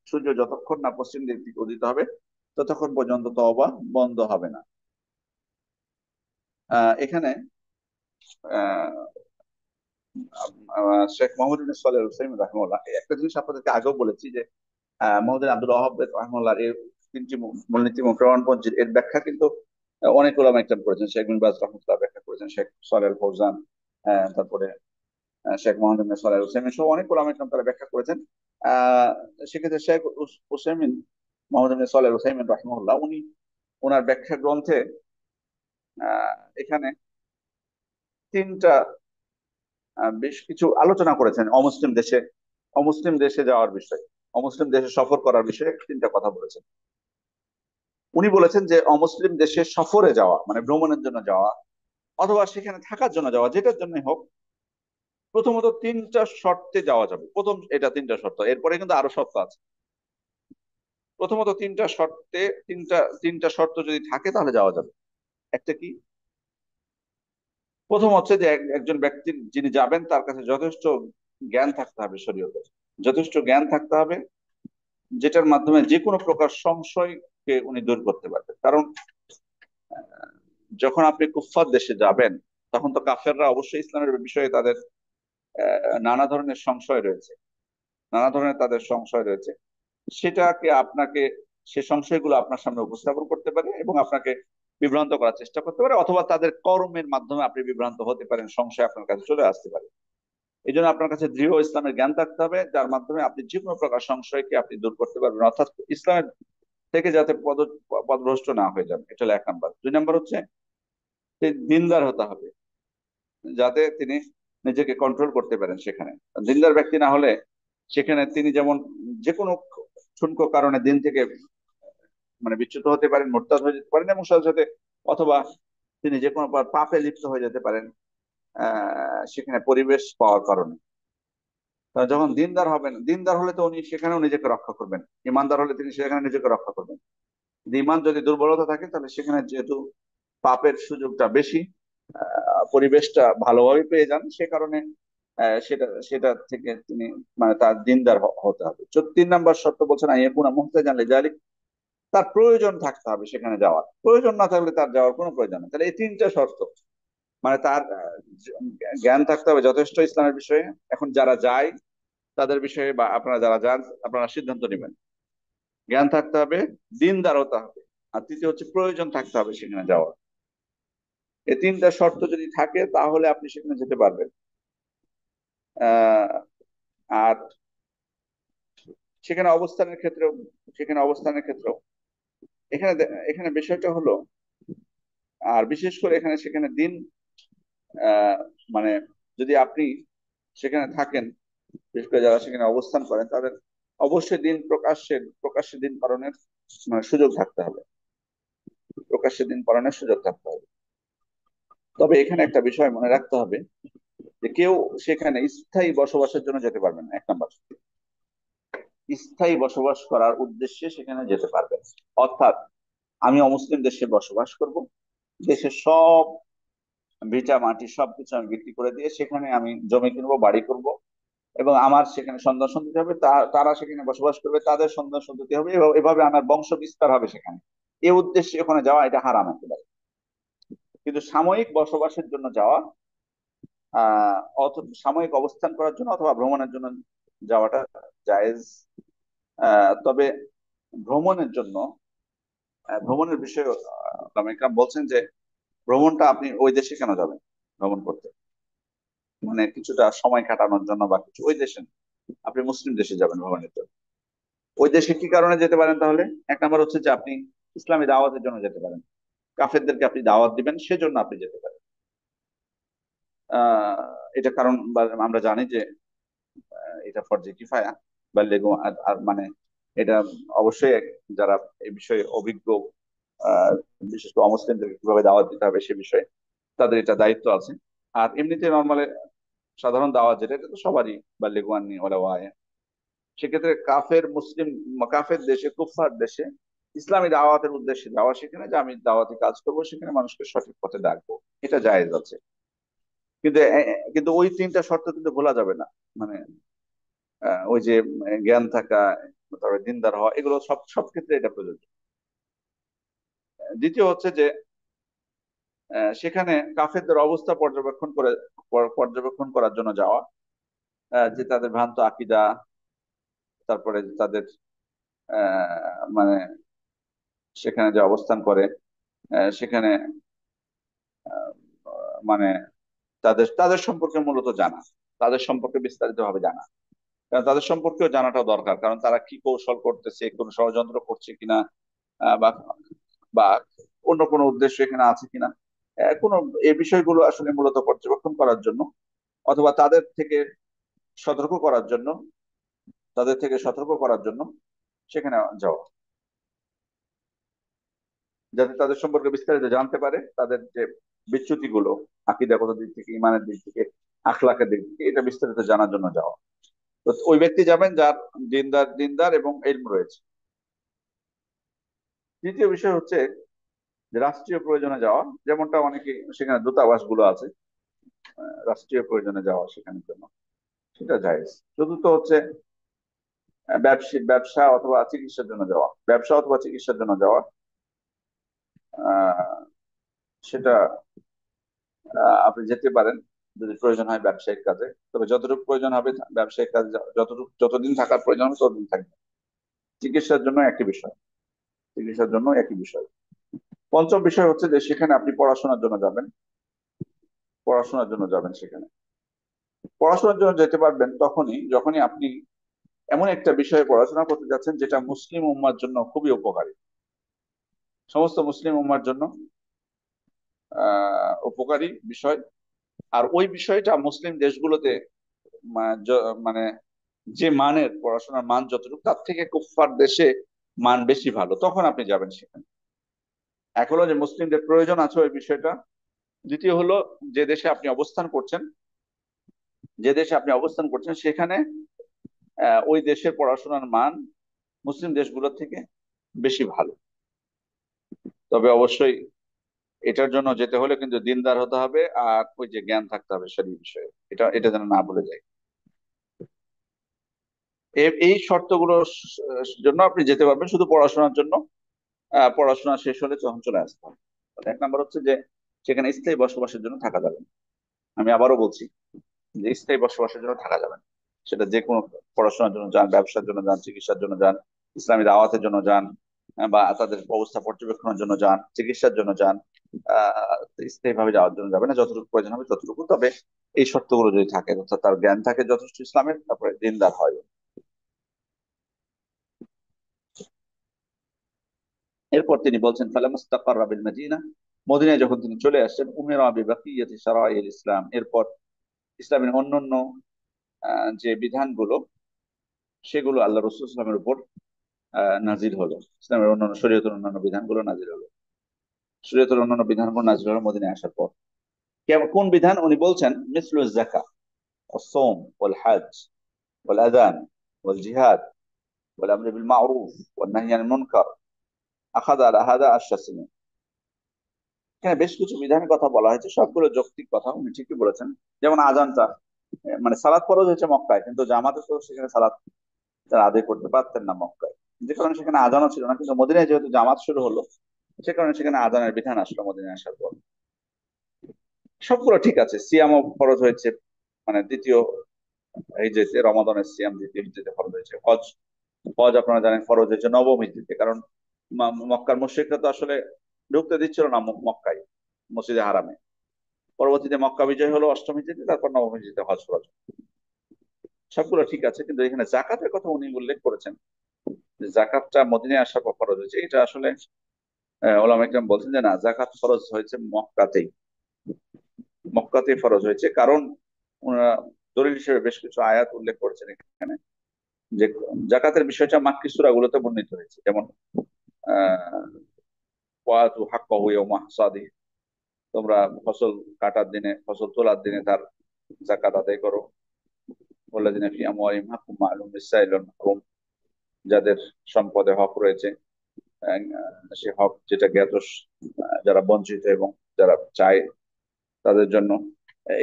সূর্য যতক্ষণ না পশ্চিম দিক থেকে উদিত হবে, ততক্ষণ পর্যন্ত তওবা বন্ধ হবে না। এখানে আহ, শেখ মোহাম্মদ বিন সালেহ আল উসাইমিন রাহিমাহুল্লাহ একটা জিনিস আপনাদেরকে আগেও বলেছি যে মোহাম্মদ আব্দুল ওয়াহাব রহমাল্লাহর এই তিনটি মূলনীতি এবং প্রমাণপঞ্জির এর ব্যাখ্যা কিন্তু অনেক ওলামা ইকরাম করেছেন। শেখ বিন বাজ রহমতুল্লাহ ব্যাখ্যা করেছেন, শেখ সালেহ আল ফৌজান, তারপরে শেখ মোহাম্মদ বিন সালেহ আল উসাইমিন সহ অনেক ওলামা ইকরাম তারা ব্যাখ্যা করেছেন। আহ সেক্ষেত্রে শেখ উসাইমিন, মোহাম্মদ বিন সালেহ আল উসাইমিন রাহিমাহুল্লাহ, উনি ওনার ব্যাখ্যা গ্রন্থে এখানে তিনটা বেশ কিছু আলোচনা করেছেন অমুসলিম দেশে যাওয়ার বিষয়ে, অমুসলিম দেশে সফর করার বিষয়ে তিনটা কথা বলেছেন। উনি বলেছেন যে অমুসলিম দেশে সফরে যাওয়া মানে ভ্রমণের জন্য যাওয়া অথবা সেখানে থাকার জন্য যাওয়া, যেটার জন্যই হোক, প্রথমত তিনটা শর্তে যাওয়া যাবে। প্রথম এটা তিনটা শর্ত, এরপরে কিন্তু আরো শর্ত আছে। প্রথমত তিনটা শর্তে, তিনটা শর্ত যদি থাকে তাহলে যাওয়া যাবে। একটা কি? প্রথম হচ্ছে যে একজন ব্যক্তির যিনি যাবেন তার কাছে যথেষ্ট জ্ঞান থাকতে হবে শরীয়তের, যথেষ্ট জ্ঞান থাকতে হবে যেটার মাধ্যমে যে কোনো প্রকার সংশয়কে উনি দূর করতে পারবেন। কারণ যখন আপনি কুফফার দেশে যাবেন তখন তো কাফেররা অবশ্যই ইসলামের বিষয়ে তাদের নানা ধরনের সংশয় রয়েছে, নানা ধরনের তাদের সংশয় রয়েছে। সেটাকে আপনাকে, সে সংশয়গুলো আপনার সামনে উপস্থাপন করতে পারে এবং আপনাকে বিভ্রান্ত করার চেষ্টা করতে পারে, অথবা তাদের কর্মের মাধ্যমে আপনি বিভ্রান্ত হতে পারেন, সংশয় আপনার কাছে চলে আসতে পারে। এই জন্য আপনার কাছে দৃঢ় ইসলামের জ্ঞান থাকতে হবে, যার মাধ্যমে আপনি যে কোনো প্রকার সংশয়কে আপনি দূর করতে পারবেন, অর্থাৎ ইসলামের থেকে যাতে পদভ্রষ্ট না হয়ে যান। এটা হলো এক নাম্বার। দুই নাম্বার হচ্ছে যে দিনদার হতে হবে, যাতে তিনি নিজেকে কন্ট্রোল করতে পারেন সেখানে। দিনদার ব্যক্তি না হলে সেখানে তিনি যেমন যে কোনো ঠুনকো কারণে দিন থেকে মানে বিচ্যুত হতে পারেন, মোরতাদ হয়ে যেতে পারেন, এবং সাথে সাথে অথবা তিনি যে কোনো পাপে লিপ্ত হয়ে যেতে পারেন সেখানে পরিবেশ পাওয়ার কারণে। যখন দিনদার হবেন, দিনদার হলে তো উনি সেখানেও নিজেকে রক্ষা করবেন, ইমানদার হলে তিনি সেখানে নিজেকে রক্ষা করবেন। ইমান যদি দুর্বলতা থাকে তাহলে সেখানে যেহেতু পাপের সুযোগটা বেশি, পরিবেশটা ভালোভাবে পেয়ে যান, সে কারণে সেটা সেটা থেকে তিনি মানে তার দিনদার হতে হবে। 3 নাম্বার শর্ত বলছেন আইয়াকুনা মুহতাজান লিযালিক, তার প্রয়োজন থাকতে হবে সেখানে যাওয়ার। প্রয়োজন না থাকলে তার যাওয়ার কোনো প্রয়োজন নেই। তাহলে এই তিনটা শর্ত, মানে তার জ্ঞান থাকতে হবে যথেষ্ট ইসলামের বিষয়ে। এখন যারা যায় তাদের বিষয়ে বা আপনারা যারা যান আপনারা সিদ্ধান্ত নেবেন। জ্ঞান থাকতে হবে, দিনদার হতে হবে, আর তৃতীয় হচ্ছে প্রয়োজন থাকতে হবে সেখানে যাওয়ার। এই তিনটা শর্ত যদি থাকে তাহলে আপনি সেখানে যেতে পারবেন। আহ আর সেখানে অবস্থানের ক্ষেত্রেও, সেখানে অবস্থানের ক্ষেত্রেও এখানে এখানে বিষয়টা হলো, আর বিশেষ করে এখানে সেখানে দিন আহ মানে যদি আপনি সেখানে থাকেন, বিশেষ করে যারা সেখানে অবস্থান করেন তাদের অবশ্যই দিন প্রকাশ্যে দিন পালনের মানে সুযোগ থাকতে হবে, প্রকাশ্যে দিন পালনের সুযোগ থাকতে হবে। তবে এখানে একটা বিষয় মনে রাখতে হবে যে কেউ সেখানে স্থায়ী বসবাসের জন্য যেতে পারবেন না। 1 নাম্বার, স্থায়ী বসবাস করার উদ্দেশ্যে সেখানে যেতে পারবেন, অর্থাৎ আমি অমুসলিম দেশে বসবাস করব, দেশের সব ভিটা মাটি সবকিছু আমি বিক্রি করে দিয়ে সেখানে আমি জমি কিনবো, বাড়ি করব, এবং আমার সেখানে সন্তান সন্ততি হবে, তারা সেখানে বসবাস করবে, তাদের সন্তান সন্ততি হবে, এবং এভাবে আমার বংশ বিস্তার হবে সেখানে। এই উদ্দেশ্যে ওখানে যাওয়া এটা হারাম একেবারে। কিন্তু সাময়িক বসবাসের জন্য যাওয়া, সাময়িক অবস্থান করার জন্য অথবা ভ্রমণের জন্য যাওয়াটা জায়েজ। তবে ভ্রমণের জন্য, ভ্রমণের বিষয়ে ওলামা ইকরাম বলছেন যে ভ্রমণটা আপনি ওই দেশে কেন যাবেন ভ্রমণ করতে, মানে কিছুটা সময় কাটানোর জন্য বা কিছু, ওই দেশে না। আপনি মুসলিম দেশে যাবেন ভ্রমণের জন্য। ওই দেশে কি কারণে যেতে পারেন তাহলে? 1 নাম্বার হচ্ছে যে আপনি ইসলামী দাওয়াতের জন্য যেতে পারেন, কাফেরদেরকে আপনি দাওয়াত দিবেন, সেজন্য আপনি যেতে পারেন। আহ এটা কারণ আমরা জানি যে এটা ফরজে কিফায়া বা লেগো, আর মানে এটা অবশ্যই যারা এই বিষয়ে অভিজ্ঞ, আহ বিশেষ করে অমুসলিমদেরকে কিভাবে দাওয়াত দিতে হবে সে বিষয়ে তাদের এটা দায়িত্ব আছে। আর এমনিতে নর্মালে সাধারণ দাওয়াত যেটা, এটা তো সবারই, বা লেগুয়ানি ওলা ওয়ায়। সেক্ষেত্রে কাফের দেশে, কুফফার দেশে ইসলামী দাওয়াতের উদ্দেশ্যে যাওয়া, সেখানে যে আমি দাওয়াতি কাজ করবো, সেখানে মানুষকে সঠিক পথে ডাকবো, এটা জায়েজ আছে। কিন্তু ওই তিনটা শর্ত কিন্তু ভোলা যাবে না। মানে ওই যে জ্ঞান থাকা, তারপরে দিনদার হওয়া, এগুলো সব সব ক্ষেত্রে এটা প্রযোজ্য। দ্বিতীয় হচ্ছে যে সেখানে কাফেরদের অবস্থা পর্যবেক্ষণ করার জন্য যাওয়া, যে তাদের ভ্রান্ত আকীদা, তারপরে তাদের মানে সেখানে যে অবস্থান করে, সেখানে আহ, মানে তাদের তাদের সম্পর্কে মূলত জানা, তাদের সম্পর্কে বিস্তারিত ভাবে জানা। কারণ তাদের সম্পর্কেও জানাটাও দরকার, কারণ তারা কি কৌশল করতেছে, কোন ষড়যন্ত্র করছে কিনা, বা বা অন্য কোনো উদ্দেশ্য এখানে আছে কিনা, কোনো এই বিষয়গুলো আসলে মূলত পর্যবেক্ষণ করার জন্য, অথবা সতর্ক করার জন্য তাদের থেকে সতর্ক করার জন্য সেখানে যাওয়া, যাতে তাদের সম্পর্কে বিস্তারিত জানতে পারে, তাদের যে বিচ্যুতি গুলো আকীদাগত দিক থেকে, ইমানের দিক থেকে, আখলাকের দিক থেকে, এটা বিস্তারিত জানার জন্য যাওয়া। তো ওই ব্যক্তি যাবেন যার দিনদার দিনদার এবং ইলম রয়েছে। দ্বিতীয় বিষয় হচ্ছে যে রাষ্ট্রীয় প্রয়োজনে যাওয়া, যেমনটা অনেকে, সেখানে দূতাবাস গুলো আছে, রাষ্ট্রীয় প্রয়োজনে যাওয়া সেখানের জন্য, সেটা জায়েজ। চতুর্থ হচ্ছে ব্যবসা অথবা চিকিৎসার জন্য যাওয়া, ব্যবসা অথবা চিকিৎসার জন্য যাওয়া, আহ, সেটা আপনি যেতে পারেন যদি প্রয়োজন হয় ব্যবসায়িক কাজে, তবে যতটুকু প্রয়োজন হবে ব্যবসায়িক কাজে যতদিন থাকার প্রয়োজন হবে ততদিন থাকবে। চিকিৎসার জন্য একই বিষয়, চিকিৎসার জন্য একই বিষয়। পঞ্চম বিষয় হচ্ছে যে সেখানে আপনি পড়াশোনার জন্য যাবেন, পড়াশোনার জন্য যাবেন সেখানে। পড়াশোনার জন্য যেতে পারবেন যখনই আপনি এমন একটা বিষয়ে পড়াশোনা করতে যাচ্ছেন যেটা মুসলিম উম্মার জন্য খুবই উপকারী, সমস্ত মুসলিম উম্মার জন্য উপকারী বিষয়। আর ওই বিষয়টা মুসলিম দেশগুলোতে মানে যে মানের পড়াশোনার মান যতটুকু, তার থেকে কুফফার দেশে মান বেশি ভালো, তখন আপনি যাবেন সেখানে। এক হলো যে মুসলিমদের প্রয়োজন আছে ওই বিষয়টা। দ্বিতীয় হলো যে দেশে আপনি অবস্থান করছেন, সেখানে ওই দেশের পড়াশোনার মান মুসলিম দেশগুলোর থেকে বেশি ভালো। তবে অবশ্যই এটার জন্য যেতে হলে কিন্তু দিনদার হতে হবে, আর ওই যে জ্ঞান থাকতে হবে সেই বিষয়ে, এটা এটা যেন না ভুলে যায়। এই শর্তগুলোর জন্য আপনি যেতে পারবেন শুধু পড়াশোনার জন্য। পড়াশোনা শেষ হলে তখন চলে আসতে হবে। তাহলে এক নম্বর হচ্ছে যে সেখানে স্থায়ী বসবাসের জন্য থাকা যাবে না। আমি আবারও বলছি যে স্থায়ী বসবাসের জন্য থাকা যাবে না। সেটা যে কোনো, পড়াশোনার জন্য যান, ব্যবসার জন্য যান, চিকিৎসার জন্য যান, ইসলামী দাওয়াতের জন্য যান, বা তাদের অবস্থা পর্যবেক্ষণের জন্য যান, চিকিৎসার জন্য যান, আহ স্থায়ী ভাবে যাওয়ার জন্য যাবে না। যতটুকু প্রয়োজন হবে ততটুকু, তবে এই শর্তগুলো যদি থাকে, অর্থাৎ তার জ্ঞান থাকে যথেষ্ট ইসলামের, তারপরে দিনদার হয়। এরপর তিনি বলছেন ফালামাস্তাকাররা বিল মাদিনা, মদিনায় যখন তিনি চলে আসছেন, উমিরা বিবাকিয়াতি শারাইল ইসলাম, এরপর ইসলামের অন্যান্য যে বিধানগুলো, সেগুলো আল্লাহ রাসূল সাল্লাল্লাহু আলাইহি ওয়াসাল্লামের উপর নাজিল হলো। ইসলামের অন্যান্য শরীয়তের অন্যান্য বিধানগুলো নাজিল হলো, শরীয়তের অন্যান্য বিধানগুলো নাজিল হলো মদিনায় আসার পর। কোন বিধান? উনি বলছেন মিসলু যাকাত ওয়াস সাওম ওয়াল হজ ওয়াল আযান ওয়াল জিহাদ ওয়াল আমর বিল মা'রুফ ওয়ান নাহই আনিল মুনকার আখাযা আলা হাযা আশ-শাসিন। এখানে বেশ কিছু বিধানের কথা বলা হয়েছে, সবগুলো যৌক্তিক কথা, উনি ঠিকই বলেছেন। যেমন আজানটা, মানে সালাত ফরজ হয়েছে মক্কায়, কিন্তু জামাতে তো সেখানে সালাত তারা আদায় করতে পারতেন না মক্কায়, যে কারণে সেখানে আজানও ছিল না। কিন্তু মদিনায় যেহেতু জামাত শুরু হলো, সে কারণে সেখানে আজানের বিধান আসলো মদিনায় আসার পর। সবগুলো ঠিক আছে। সিয়ামও ফরজ হয়েছে, মানে দ্বিতীয় হিজরিতে, রমাদানের সিয়াম দ্বিতীয় হিজরিতে ফরজ হয়েছে। হজ, হজ আপনারা জানেন ফরজ হয়েছে নবম হিজরিতে, কারণ মক্কার মুশরিকরা তো আসলে ঢুকতে দিচ্ছিল না মক্কায়, মসজিদে হারামে। পরবর্তীতে মক্কা বিজয় হলো অষ্টম হিজরিতে, তারপর নবম হিজরিতে হজ ফরজ। সবগুলো ঠিক আছে, কিন্তু এখানে জাকাতের কথা উনি উল্লেখ করেছেন যে জাকাতটা মদিনায় আসার পর ফরজ হয়েছে। এটা আসলে ওলামা ইকরাম বলছেন যে না, জাকাত ফরজ হয়েছে মক্কাতেই, মক্কাতেই ফরজ হয়েছে। কারণ ওনারা দলিল হিসেবে বেশ কিছু আয়াত উল্লেখ করেছেন এখানে, যে জাকাতের বিষয়টা মাক্কি সূরাগুলোতে বর্ণিত হয়েছে। যেমন আহ ওয়াতু হাক্কাহু ইয়াওমা হাসাদিহি, তোমরা ফসল কাটার দিনে, ফসল তোলার দিনে তার জাকাত আদায় করো। ওয়াল্লাযিনা ফি আমওয়ালিহিম হাক্কুম মা'লুম লিস-সাইলি ওয়াল মাহরুম, যাদের সম্পদে হক রয়েছে, আহ, সে হক যেটা জ্ঞাত, যারা বঞ্চিত এবং যারা চায় তাদের জন্য।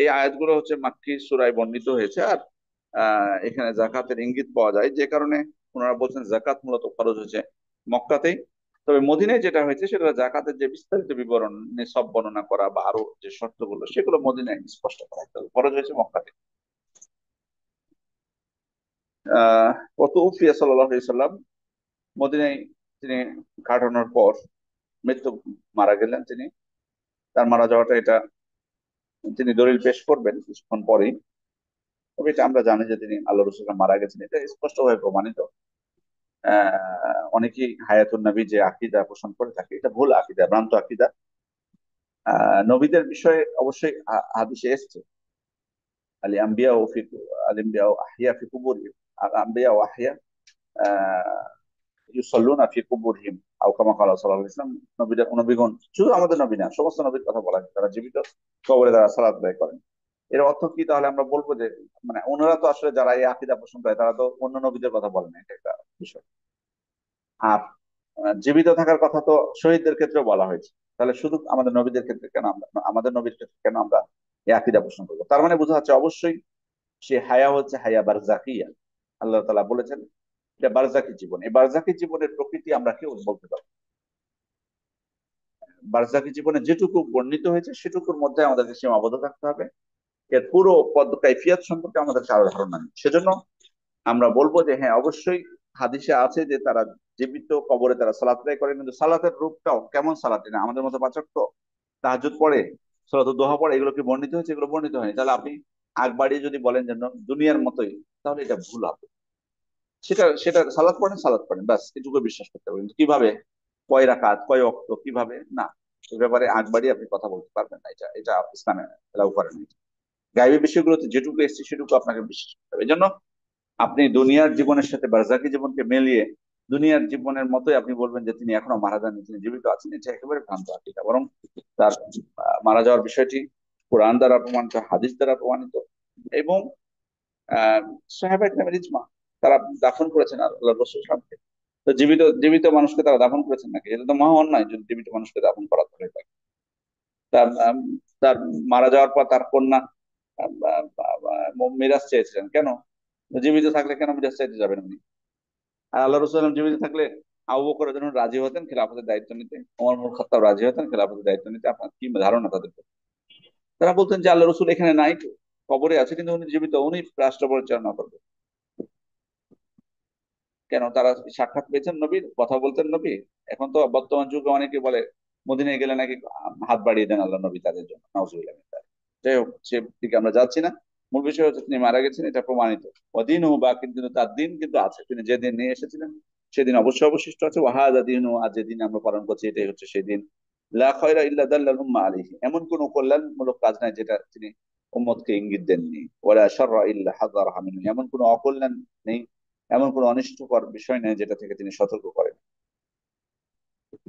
এই আয়াতগুলো হচ্ছে মাক্কি সূরায় বর্ণিত হয়েছে। আর এখানে জাকাতের ইঙ্গিত পাওয়া যায়, যে কারণে ওনারা বলছেন জাকাত মূলত খরচ হয়েছে মক্কাতেই। তবে মদিনায় যেটা হয়েছে সেটা হলো জাকাতের যে বিস্তারিত বিবরণ, নিসব বর্ণনা করা বা আরো যে শর্তগুলো, সেগুলো মদিনায় স্পষ্ট করা হয়েছে, খরচ হয়েছে মক্কাতে। আহ কত উফিয়া সাল্লাল্লাহু আলাইহি সাল্লাম, মদিনায় তিনি কাটানোর পর মৃত্যু মারা গেলেন তিনি। তার মারা যাওয়াটা এটা তিনি দলিল পেশ করবেন কিছুক্ষণ পরেই। তবে এটা আমরা জানি যে তিনি আল্লাহ রসুল মারা গেছেন, এটা স্পষ্টভাবে প্রমাণিত। অনেকেই হায়াতুন নবী যে আকীদা পোষণ করে থাকে, এটা ভুল আকীদা, ভ্রান্ত আকীদা। নবীদের বিষয়ে অবশ্যই হাদিসে এসছে, আল আম্বিয়া ও ফি আল আম্বিয়া ও আহিয়া ফি কুবুরহিম, আল আম্বিয়া ও আহিয়া ইউসাল্লুনা ফি কুবুরহিম আও কামা ক্বালা সাল্লাল্লাহু আলাইহি ওয়াসাল্লাম। নবীগণ, শুধু আমাদের নবী না, সমস্ত নবীর কথা বলা হয়, তারা জীবিত, কবরে তারা সালাত আদায় করেন। এর অর্থ কি? তাহলে আমরা বলবো যে মানে ওনারা তো আসলে যারা এই আকীদা পোষণ করে তারা তো অন্য নবীদের কথা বলেন না, এটা একটা বিষয়। আর জীবিত থাকার কথা তো শহীদদের ক্ষেত্রেও বলা হয়েছে। তাহলে শুধু আমাদের নবীদের ক্ষেত্রে কেন আমরা, আমাদের নবীর ক্ষেত্রে কেন আমরা এই আকীদা পোষণ করবো? তার মানে বোঝা যাচ্ছে অবশ্যই সে হায়া হচ্ছে হায়া বারজাকিয়া। আল্লাহ তাআলা বলেছেন এটা বারজাকি জীবন। এই বারজাকি জীবনের প্রকৃতি আমরা কেউ বলতে পারবো না। বারজাকি জীবনে যেটুকু বর্ণিত হয়েছে সেটুকুর মধ্যে আমাদেরকে সীমাবদ্ধ থাকতে হবে। এর পুরো পদ কাইফিয়াত সম্পর্কে আমাদের কারো ধারণা নেই। সেজন্য আমরা বলবো যে হ্যাঁ, অবশ্যই হাদিসে আছে যে তারা জীবিত কবরে তারা সালাত আদায় করেন, কিন্তু সালাতের রূপটাও কেমন সালাত, না আমাদের মতো পাচক তো তাহাজ্জুদ পড়ে, সলাতুদ দোহা পড়ে, এগুলো কি বর্ণিত হয়েছে? এগুলো বর্ণিত হয়নি। তাহলে আপনি আগ বাড়িয়ে যদি বলেন যে দুনিয়ার মতোই, তাহলে এটা ভুল হবে। সেটা সেটা সালাত পড়েন, সালাত পড়েন, ব্যাস এটুকু বিশ্বাস করতে হবে। কিন্তু কিভাবে, কয় রাকাত, কয় ওয়াক্ত, কিভাবে, না, সে ব্যাপারে আগ বাড়িয়ে আপনি কথা বলতে পারবেন না। এটা এটা ইসলামে এলাও করেন না। গাইবের বিষয়গুলোতে যেটুকু এসছে সেটুকু আপনাকে বিশ্বাস করতে হবে। এই জন্য আপনি দুনিয়ার জীবনের সাথে বারজাকি জীবনকে মিলিয়ে দুনিয়ার জীবনের মতোই আপনি বলবেন যে তিনি এখনো মারা যাননি, তিনি জীবিত আছেন, এটা একেবারে ভ্রান্ত আকিদা। বরং তার মারা যাওয়ার বিষয়টি কোরআন দ্বারা প্রমাণিত, হাদিস দ্বারা প্রমাণিত, এবং আহ সাহাবা ইকরামের ইজমা। তারা দাফন করেছেন আল্লাহ রাসূল সাল্লাল্লাহু আলাইহি ওয়াসাল্লামকে। তো জীবিত জীবিত মানুষকে তারা দাফন করেছেন নাকি? এটা তো মহা অন্যায় যদি জীবিত মানুষকে দাফন করা হয়ে থাকে। তার তার মারা যাওয়ার পর তার কন্যা মিরাজ চেয়েছিলেন কেন? জীবিত থাকলে কেন মিরাজ চাইতে যাবেন উনি? আর আল্লাহ রসুল জীবিত থাকলে আবু বকর যখন রাজি হতেন খেলাফতের দায়িত্ব নিতে, ওমর ইবনুল খাত্তাব রাজি হতেন খেলাফতের দায়িত্ব নিতে, আপনার কি ধারণা তাদের প্রতি? তারা বলতেন যে আল্লাহ রসুল এখানে নাই, কবরে আছে, কিন্তু উনি জীবিত, উনি রাষ্ট্র পরিচালনা করবেন। কেন? তারা সাক্ষাৎ পেয়েছেন নবীর, কথা বলতেন নবী। এখন তো বর্তমান যুগে অনেকে বলে মদিনায় গেলে নাকি হাত বাড়িয়ে দেন আল্লাহ নবী তাদের জন্য, নাউজুবিল্লাহ মিন যালিক। যাই হোক, সে দিকে আমরা যাচ্ছি না। মূল বিষয় হচ্ছে তিনি মারা গেছেন, এটা প্রমাণিত। অদিন ও বা, কিন্তু তার দিন কিন্তু আছে, তিনি যে দিন নিয়ে এসেছিলেন সেদিন অবশ্যই অবশিষ্ট আছে। ওয়াহাদা দিন, আজ যে দিন আমরা পালন করছি এটাই হচ্ছে সেই দিন। লা খয়রা ইল্লা দাল্লাল উম্মাহ আলাইহি, এমন কোন কল্যাণমূলক কাজ নাই যেটা তিনি উম্মতকে ইঙ্গিত দেননি। ওয়ালা শাররা ইল্লা হাযারাহা মিনহু, এমন কোন অকল্যাণ নেই, এমন কোন অনিষ্টকর বিষয় নেই যেটা থেকে তিনি সতর্ক করেন।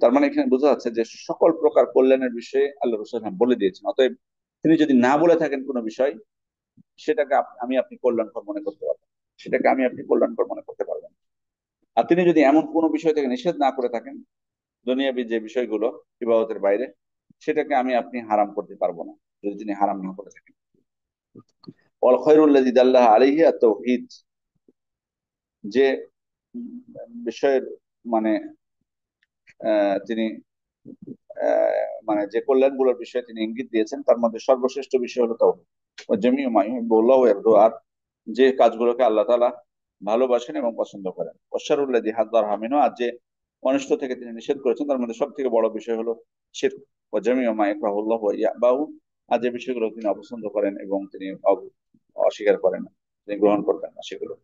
তার মানে এখানে বোঝা যাচ্ছে যে সকল প্রকার কল্যাণের বিষয়ে আল্লাহ রসুল বলে দিয়েছেন। অতএব তিনি যদি না বলে থাকেন কোনো বিষয়, সেটাকে আমি আপনি কল্যাণকর মনে করতে পারবেন, সেটাকে আমি আপনি কল্যাণকর মনে করতে পারবেন। আর তিনি যদি এমন কোনো বিষয় থেকে নিষেধ না করে থাকেন, দুনিয়াবী যে বিষয়গুলো ইবাদতের বাইরে, সেটাকে আমি আপনি হারাম করতে পারবো না, যদি তিনি হারাম না করে থাকেন। ওয়াল খায়রুল্লাযী দাল্লাহা আলাইহি আত-তাওহীদ, যে বিষয়ের মানে তিনি মানে যে কল্যাণগুলোর বিষয়ে তিনি ইঙ্গিত দিয়েছেন তার মধ্যে সর্বশ্রেষ্ঠ বিষয় হলো তাওহীদ। ওয়া জামিউ মা ইউহিব্বুল্লাহু ওয়া ইয়ারদু, আর যে কাজগুলোকে আল্লাহ তাআলা ভালোবাসেন এবং পছন্দ করেন। ওয়া শাররুল্লাযী হাযযারাহা মিনহু, আর যে অনিষ্ট থেকে তিনি নিষেধ করেছেন তার মধ্যে সবথেকে বড় বিষয় হলো শিরক। ওয়া জামিউ মা ইয়াকরাহুল্লাহু ওয়া ইয়াবাহু, আর যে বিষয়গুলো তিনি অপছন্দ করেন এবং তিনি অস্বীকার করেন না, তিনি গ্রহণ করবেন না সেগুলো।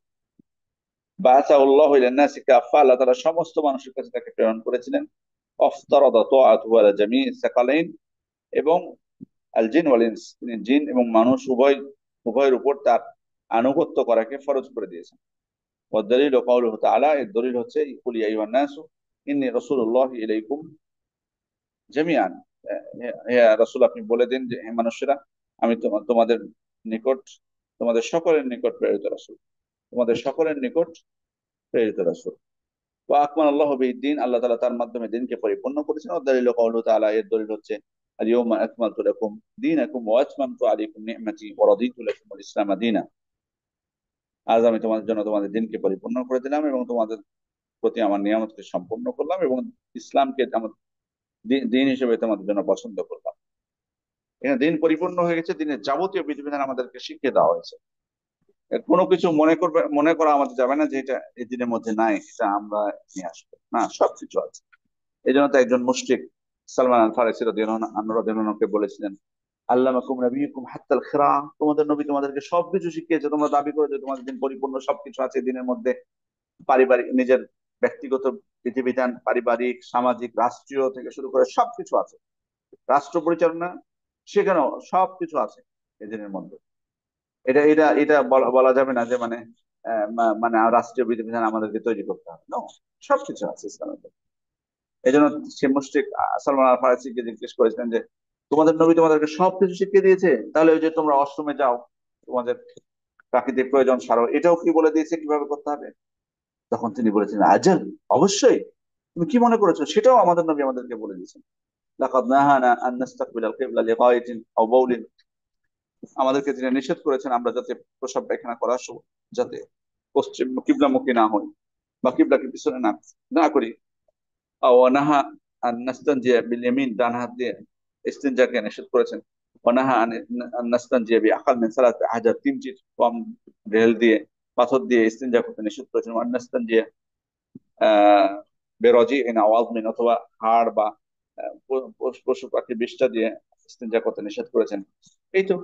বাআসাহুল্লাহু ইলান নাসি কাফফা, আল্লাহ তাআলা সমস্ত মানুষের কাছে তাকে প্রেরণ করেছিলেন। অফতারাদা তাআতুহু আলা জামিই সাকালাইন, এবং আল জিন ওয়াল ইনস, তিনি জিন এবং মানুষ উভয়ের উপর তার আনুগত্য করাকে ফরজ করে দিয়েছেন। ওয়াদ দলিল কাউলুহু তাআলা, এর দলিল হচ্ছে কুল ইয়া আইয়ুহান নাসু ইন্নী রাসূলুল্লাহি ইলাইকুম জামিআন, হে রাসূল আপনি বলে দিন যে হে মানুষেরা, আমি তোমাদের নিকট, তোমাদের সকলের নিকট প্রেরিত রাসূল, তোমাদের সকলের নিকট প্রেরিত রাসূল। ওয়া আকমাল আল্লাহু বিদ্দিন, আল্লাহ তাআলা তার মাধ্যমে দিনকে পরিপূর্ণ করেছেন। ওয়াদ দলিল কাউলুহু তাআলা, এর দলিল হচ্ছে আল ইয়াউমা আকমালতু লাকুম দীনাকুম ওয়া আতমামতু আলাইকুম নি'মাতি ওয়া রাদিতু লাকুমুল ইসলামা দীনা, আজ আমি তোমাদের জন্য তোমাদের দিনকে পরিপূর্ণ করে দিলাম এবং তোমাদের প্রতি আমার নিয়ামতকে সম্পূর্ণ করলাম এবং ইসলামকে আমার দিন হিসেবে তোমাদের জন্য পছন্দ করলাম। এখানে দিন পরিপূর্ণ হয়ে গেছে, দিনের যাবতীয় বিধিবিধান আমাদেরকে শিখিয়ে দেওয়া হয়েছে। কোনো কিছু মনে করা আমাদের যাবে না যে এটা এই দিনের মধ্যে নাই, এটা আমরা নিয়ে আসবো না, সবকিছু আছে। এই জন্য তো একজন মুশরিক সালমান আল ফারিসি রাদিয়াল্লাহু বলেছিলেন, আল্লামাকুম নবিয়ুকুম হাত্তাল খিরা, তোমাদের নবী তোমাদেরকে সবকিছু শিখিয়েছে, তোমরা দাবি করো যে তোমাদের দিন পরিপূর্ণ, সবকিছু আছে এই দিনের মধ্যে। পারিবারিক, নিজের ব্যক্তিগত বিধিবিধান, পারিবারিক, সামাজিক, রাষ্ট্রীয় থেকে শুরু করে সবকিছু আছে। রাষ্ট্র পরিচালনা, সেখানেও সবকিছু আছে এদিনের মধ্যে। এটা এটা এটা বলা যাবে না যে মানে মানে রাষ্ট্রীয় বিধিবিধান আমাদেরকে তৈরি করতে হবে, নো, সবকিছু আছে ইসলামের মধ্যে। এই জন্য সে মুশরিক সালমান আল ফারসিকে জিজ্ঞেস করেছিলেন যে তোমাদের নবী তোমাদেরকে সবকিছু শিখিয়ে দিয়েছে, তাহলে ওই যে তোমরা অশ্রমে যাও, তোমাদের প্রাকৃতিক প্রয়োজন সারো, এটাও কি বলে দিয়েছে কিভাবে করতে হবে? তখন তিনি বলেছেন, আজাল, অবশ্যই, তুমি কি মনে করেছো, সেটাও আমাদের নবী আমাদেরকে বলে দিয়েছেন। লাকাদ নাহানা আন নাস্তাকবিলাল কিবলা লিগায়াতিন আও বাউলিন, আমাদেরকে তিনি নিষেধ করেছেন আমরা যাতে প্রসাব পায়খানা করার সময় যাতে পশ্চিম কিবলামুখী না হই, বা কিবলাকে পিছনে না না করি। আও নাহা আন নাস্তানজিয়া বিল ইয়ামিন, ডান হাত দিয়ে ইস্তিনজাকে নিষেধ করেছেন। ওয়ানাহা আন নাস্তানজিয়া বি আকাল মিন সালাত হাজার, তিনটি কম ঢেল দিয়ে, পাথর দিয়ে ইস্তিনজা করতে নিষেধ করেছেন। ওয়ান নাস্তানজিয়া বেরজি ইন আওয়াজ মিন, অথবা হাড় বা পশু পাখি বিষ্ঠা দিয়ে ইস্তিনজা করতে নিষেধ করেছেন। এই তো,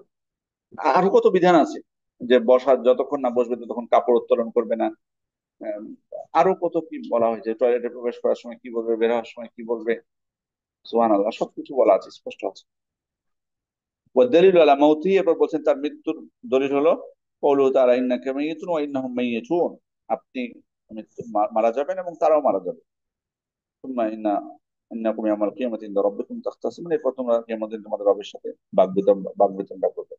আরো কত বিধান আছে, যে বসার যতক্ষণ না বসবে ততক্ষণ কাপড় উত্তোলন করবে না। আহ, আরো কত কি বলা হয়েছে, টয়লেটে প্রবেশ করার সময় কি বলবে, বের হওয়ার সময় কি বলবে, সুবহানাল্লাহ, সবকিছু বলা আছে, স্পষ্ট আছে। ওয়াদ-দালিলু আলা মাউতিহি, এরপর বলছেন তার মৃত্যুর দলিল হলো কওলুহু তাআলা, ইন্নাকা মাইয়িতুন ওয়া ইন্নাহুম মাইয়িতুন, আপনি মারা যাবেন এবং তারাও মারা যাবে। সুম্মা ইন্নাকুম ইয়াওমাল কিয়ামাতি ইনদা রাব্বিকুম তাখতাসিমুন, এরপর তোমরা কিয়ামতের দিন তোমাদের রবের সাথে বাগবিতণ্ডা করবে।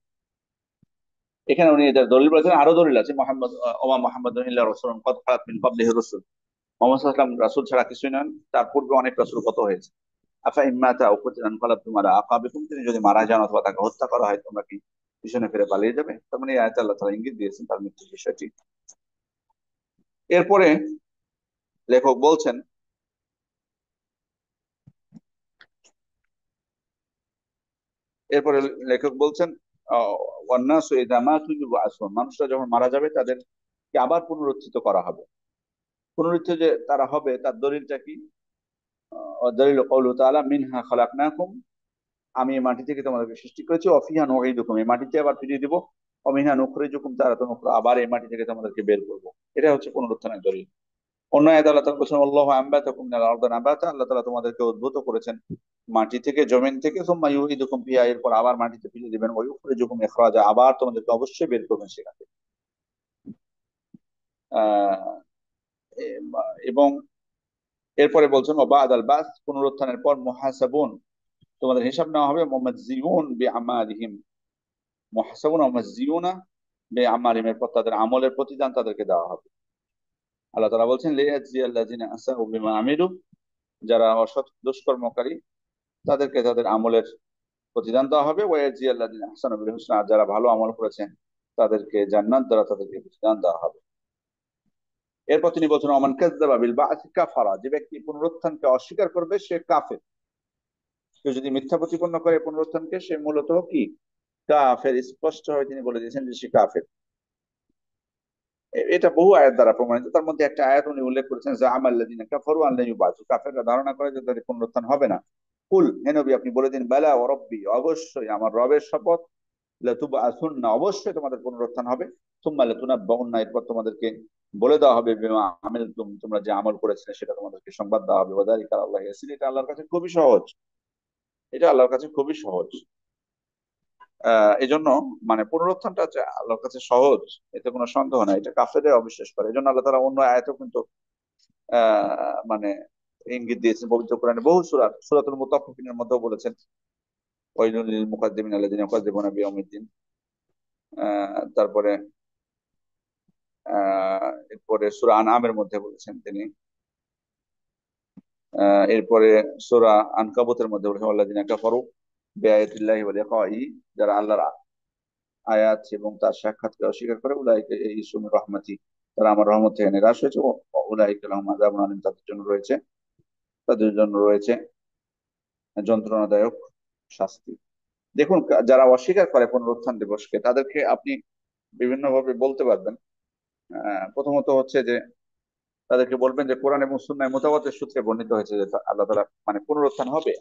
এখানে উনি এটার দলিল বলেছেন, আরো দলিল আছে, মোহাম্মদ ওমা মোহাম্মদুন ইল্লা রাসূলুন ক্বাদ খালাত মিন ক্বাবলিহি রাসূল, মোহাম্মদ সাল্লাল্লাহু আলাইহি ওয়াসাল্লাম রাসূল ছাড়া কিছুই নন, তার পূর্বে অনেক রাসূল কত হয়েছে। আফা ইম্মাতা আও কুতিলান ক্বালাবতুম আলা আকাবিকুম, তিনি যদি মারা যান অথবা তাকে হত্যা করা হয়, তোমরা কি পিছনে ফিরে পালিয়ে যাবে? তার মানে এই আয়াতে আল্লাহ তাআলা ইঙ্গিত দিয়েছেন তার মৃত্যুর বিষয়টি। এরপরে লেখক বলছেন, এরপরে লেখক বলছেন ওয়ান্নাসু ইযা মাতু ইউবআসুন, মানুষরা যখন মারা যাবে তাদেরকে আবার পুনরুত্থিত করা হবে। পুনরুত্থিত যে তারা হবে তার দলিলটা কি? দলিল কওলু তাআলা, মিনহা খালাকনাকুম, আমি এই মাটি থেকে তোমাদেরকে সৃষ্টি করেছি, অফিহা নুঈদুকুম, এই মাটিতে আবার ফিরিয়ে দিব, অমিনহা নুখরিজুকুম তারাতান উখরা, আবার এই মাটি থেকে তোমাদেরকে বের করব। এটা হচ্ছে পুনরুত্থানের দলিল। অন্য আয়াতে আল্লাহ তাআলা বলেছেন, আল্লাহু আনবাতাকুম মিনাল আরদি নাবাতা, আল্লাহ তাআলা তোমাদেরকে উদ্ভূত করেছেন মাটি থেকে, জমিন থেকে, সুম্মা ইউঈদুকুম ফিহা, এরপর আবার মাটিতে ফিরিয়ে দিবেন, ওয়া ইউখরিজুকুম ইখরাজা, আবার তোমাদেরকে অবশ্যই বের করবেন সেখান থেকে। আহ এবং এরপরে বলছেন ওয়াবাদাল বাস, পুনরুত্থানের পর মুহাসাবুন, তোমাদের হিসাব নেওয়া হবে, মুমাজ্জিউন বিআমালিহিম, মুহাসাবুন ওয়া মাজ্জিউনা বিআমালিহিম, এরপর তাদের আমলের প্রতিদান তাদেরকে দেওয়া হবে। আল্লাহ তাআলা বলছেন, লিয়াজজিয়াল্লাযিনা আসাউ বিমা আমিলু, যারা অসৎ দুষ্কর্মকারী তাদেরকে তাদের আমলের প্রতিদান দেওয়া হবে, ওয়াজজিয়াল্লাযিনা আহসানু বিল হুসনা, আর যারা ভালো আমল করেছেন তাদেরকে জান্নাত দ্বারা তাদেরকে প্রতিদান দেওয়া হবে। এরপর তিনি বলছেন, ওমান কাযযাবা বিল বা'সি কাফারা, যে ব্যক্তি পুনরুত্থানকে অস্বীকার করবে সে কাফের। কেউ যদি মিথ্যা প্রতিপন্ন করে পুনরুত্থানকে, সে মূলত কি? কাফের। স্পষ্ট ভাবে তিনি বলে দিয়েছেন যে সে কাফের। এটা বহু আয়াত দ্বারা প্রমাণিত, তার মধ্যে একটা আয়াত উনি উল্লেখ করেছেন, জাআমাল্লাযিনা কাফারু আন লা ইউবাসু, কাফেররা ধারণা করে যে তাদের পুনরুত্থান হবে না। কুল, হে নবী আপনি বলে দিন, বালা ওয়া রাব্বি, অবশ্যই আমার রবের শপথ, লাতুবআসুন্না, অবশ্যই তোমাদের পুনরুত্থান হবে, সুম্মা লাতুনাব্বাউন্না, এরপর তোমাদেরকে বলে দেওয়া হবে, বিমা আমিলতুম, তোমরা যে আমল করেছিলে সেটা তোমাদেরকে সংবাদ দেওয়া হবে। ওয়া যালিকা আলাল্লাহি ইয়াসির, এটা আল্লাহর কাছে খুবই সহজ, এটা আল্লাহর কাছে খুবই সহজ। এই জন্য মানে পুনরুত্থানটা হচ্ছে আল্লাহর কাছে সহজ, এতে কোনো সন্দেহ নাই, এটা কাফেররা অবিশ্বাস করে। এই জন্য আল্লাহ তাআলা অন্য আয়াতেও কিন্তু মানে ইঙ্গিত দিয়েছেন পবিত্র কোরআনে, বহু সূরাতুল মুতাফফিফিনের মধ্যেও বলেছেন, ওয়াইলুল লিল মুকাজ্জিমিন আল্লাযিনা ইউকাজ্জিবুনা বিয়াউমিদ্দিন। তারপরে এরপরে সূরা আনআমের মধ্যে বলেছেন তিনি। এরপরে সূরা আনকাবুতের মধ্যে বলেছেন, আল্লাযিনা কাফারু বিআয়াতিল্লাহি ওয়া লিকাইহি, যারা আল্লাহর আয়াত এবং তার সাক্ষাৎকে অস্বীকার করে, উলাইকা ইয়াইসু মির রাহমাতি, তারা আমার রহমত থেকে নিরাশ হয়েছে, উলাইকা লাহুম আযাবুন আলীম, তাদের জন্য রয়েছে যন্ত্রণাদায়ক শাস্তি। দেখুন, যারা অস্বীকার করে পুনরুত্থান দিবসকে, তাদেরকে আপনি বিভিন্ন ভাবে বলতে পারবেন। প্রথমত হচ্ছে যে তাদেরকে বলবেন যে কোরআন এবং সুন্নাহ মুতাওয়াতির সূত্রে বর্ণিত হয়েছে যে আল্লাহ তাআলা মানে পুনরুত্থান হবে।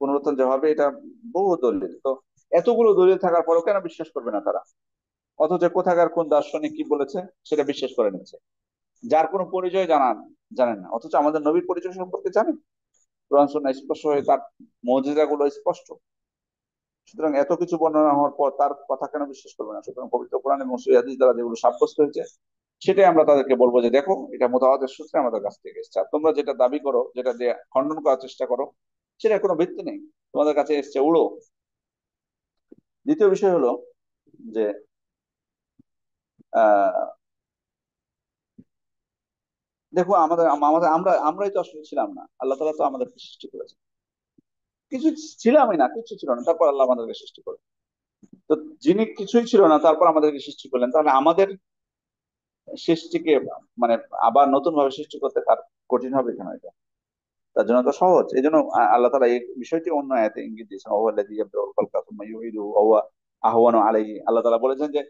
পুনরুত্থান যে হবে এটা বহু দলিল তো, এতগুলো দলিল থাকার পরেও কেন বিশ্বাস করবে না তারা? অথচ কোথাকার কোন দার্শনিক কি বলেছে সেটা বিশ্বাস করে নিচ্ছে, যার কোনো পরিচয় জানেন না, অথচ আমাদের নবীর পরিচয় সম্পর্কে জানেন। কোরআন সুন্নাহ স্পষ্ট হয়ে তার মুজিজা গুলো স্পষ্ট। সুতরাং এত কিছু বর্ণনা হওয়ার পর তার কথা কেন বিশ্বাস করবে না? সুতরাং পবিত্র কোরআন এবং সহিহ হাদিস দ্বারা যেগুলো সাব্যস্ত হয়েছে সেটাই আমরা তাদেরকে বলবো যে দেখো এটা মুতাওয়াতির সূত্রে আমাদের কাছ থেকে এসেছে, আর তোমরা যেটা দাবি করো, যেটা দিয়ে খণ্ডন করার চেষ্টা করো, সেটার কোনো ভিত্তি নেই, তোমাদের কাছে এসছে উড়ো। দ্বিতীয় বিষয় হলো যে আহ দেখো আমাদের আমাদের আমরাই তো আসলে ছিলাম না, আল্লাহ তাআলা তো আমাদেরকে সৃষ্টি করেছে। কিছু ছিলামই না, কিছু ছিল না, তারপর আল্লাহ আমাদেরকে সৃষ্টি করে। তো যিনি কিছুই ছিল না তারপর আমাদেরকে সৃষ্টি করলেন, তাহলে আমাদের সৃষ্টিকে মানে আবার নতুন ভাবে সৃষ্টি করতে তার কঠিন হবে কেন? এটা তার জন্য তো সহজ। এই জন্য আল্লাহ তাআলা এই বিষয়টি অন্য আয়াতে ইঙ্গিত দিয়েছেন, ওয়াল্লাযী ইয়াবদাউল খালকা সুম্মা ইউঈদুহু ওয়া হুয়া আহওয়ানু আলাইহি। আল্লাহ তাআলা বলেছেন যে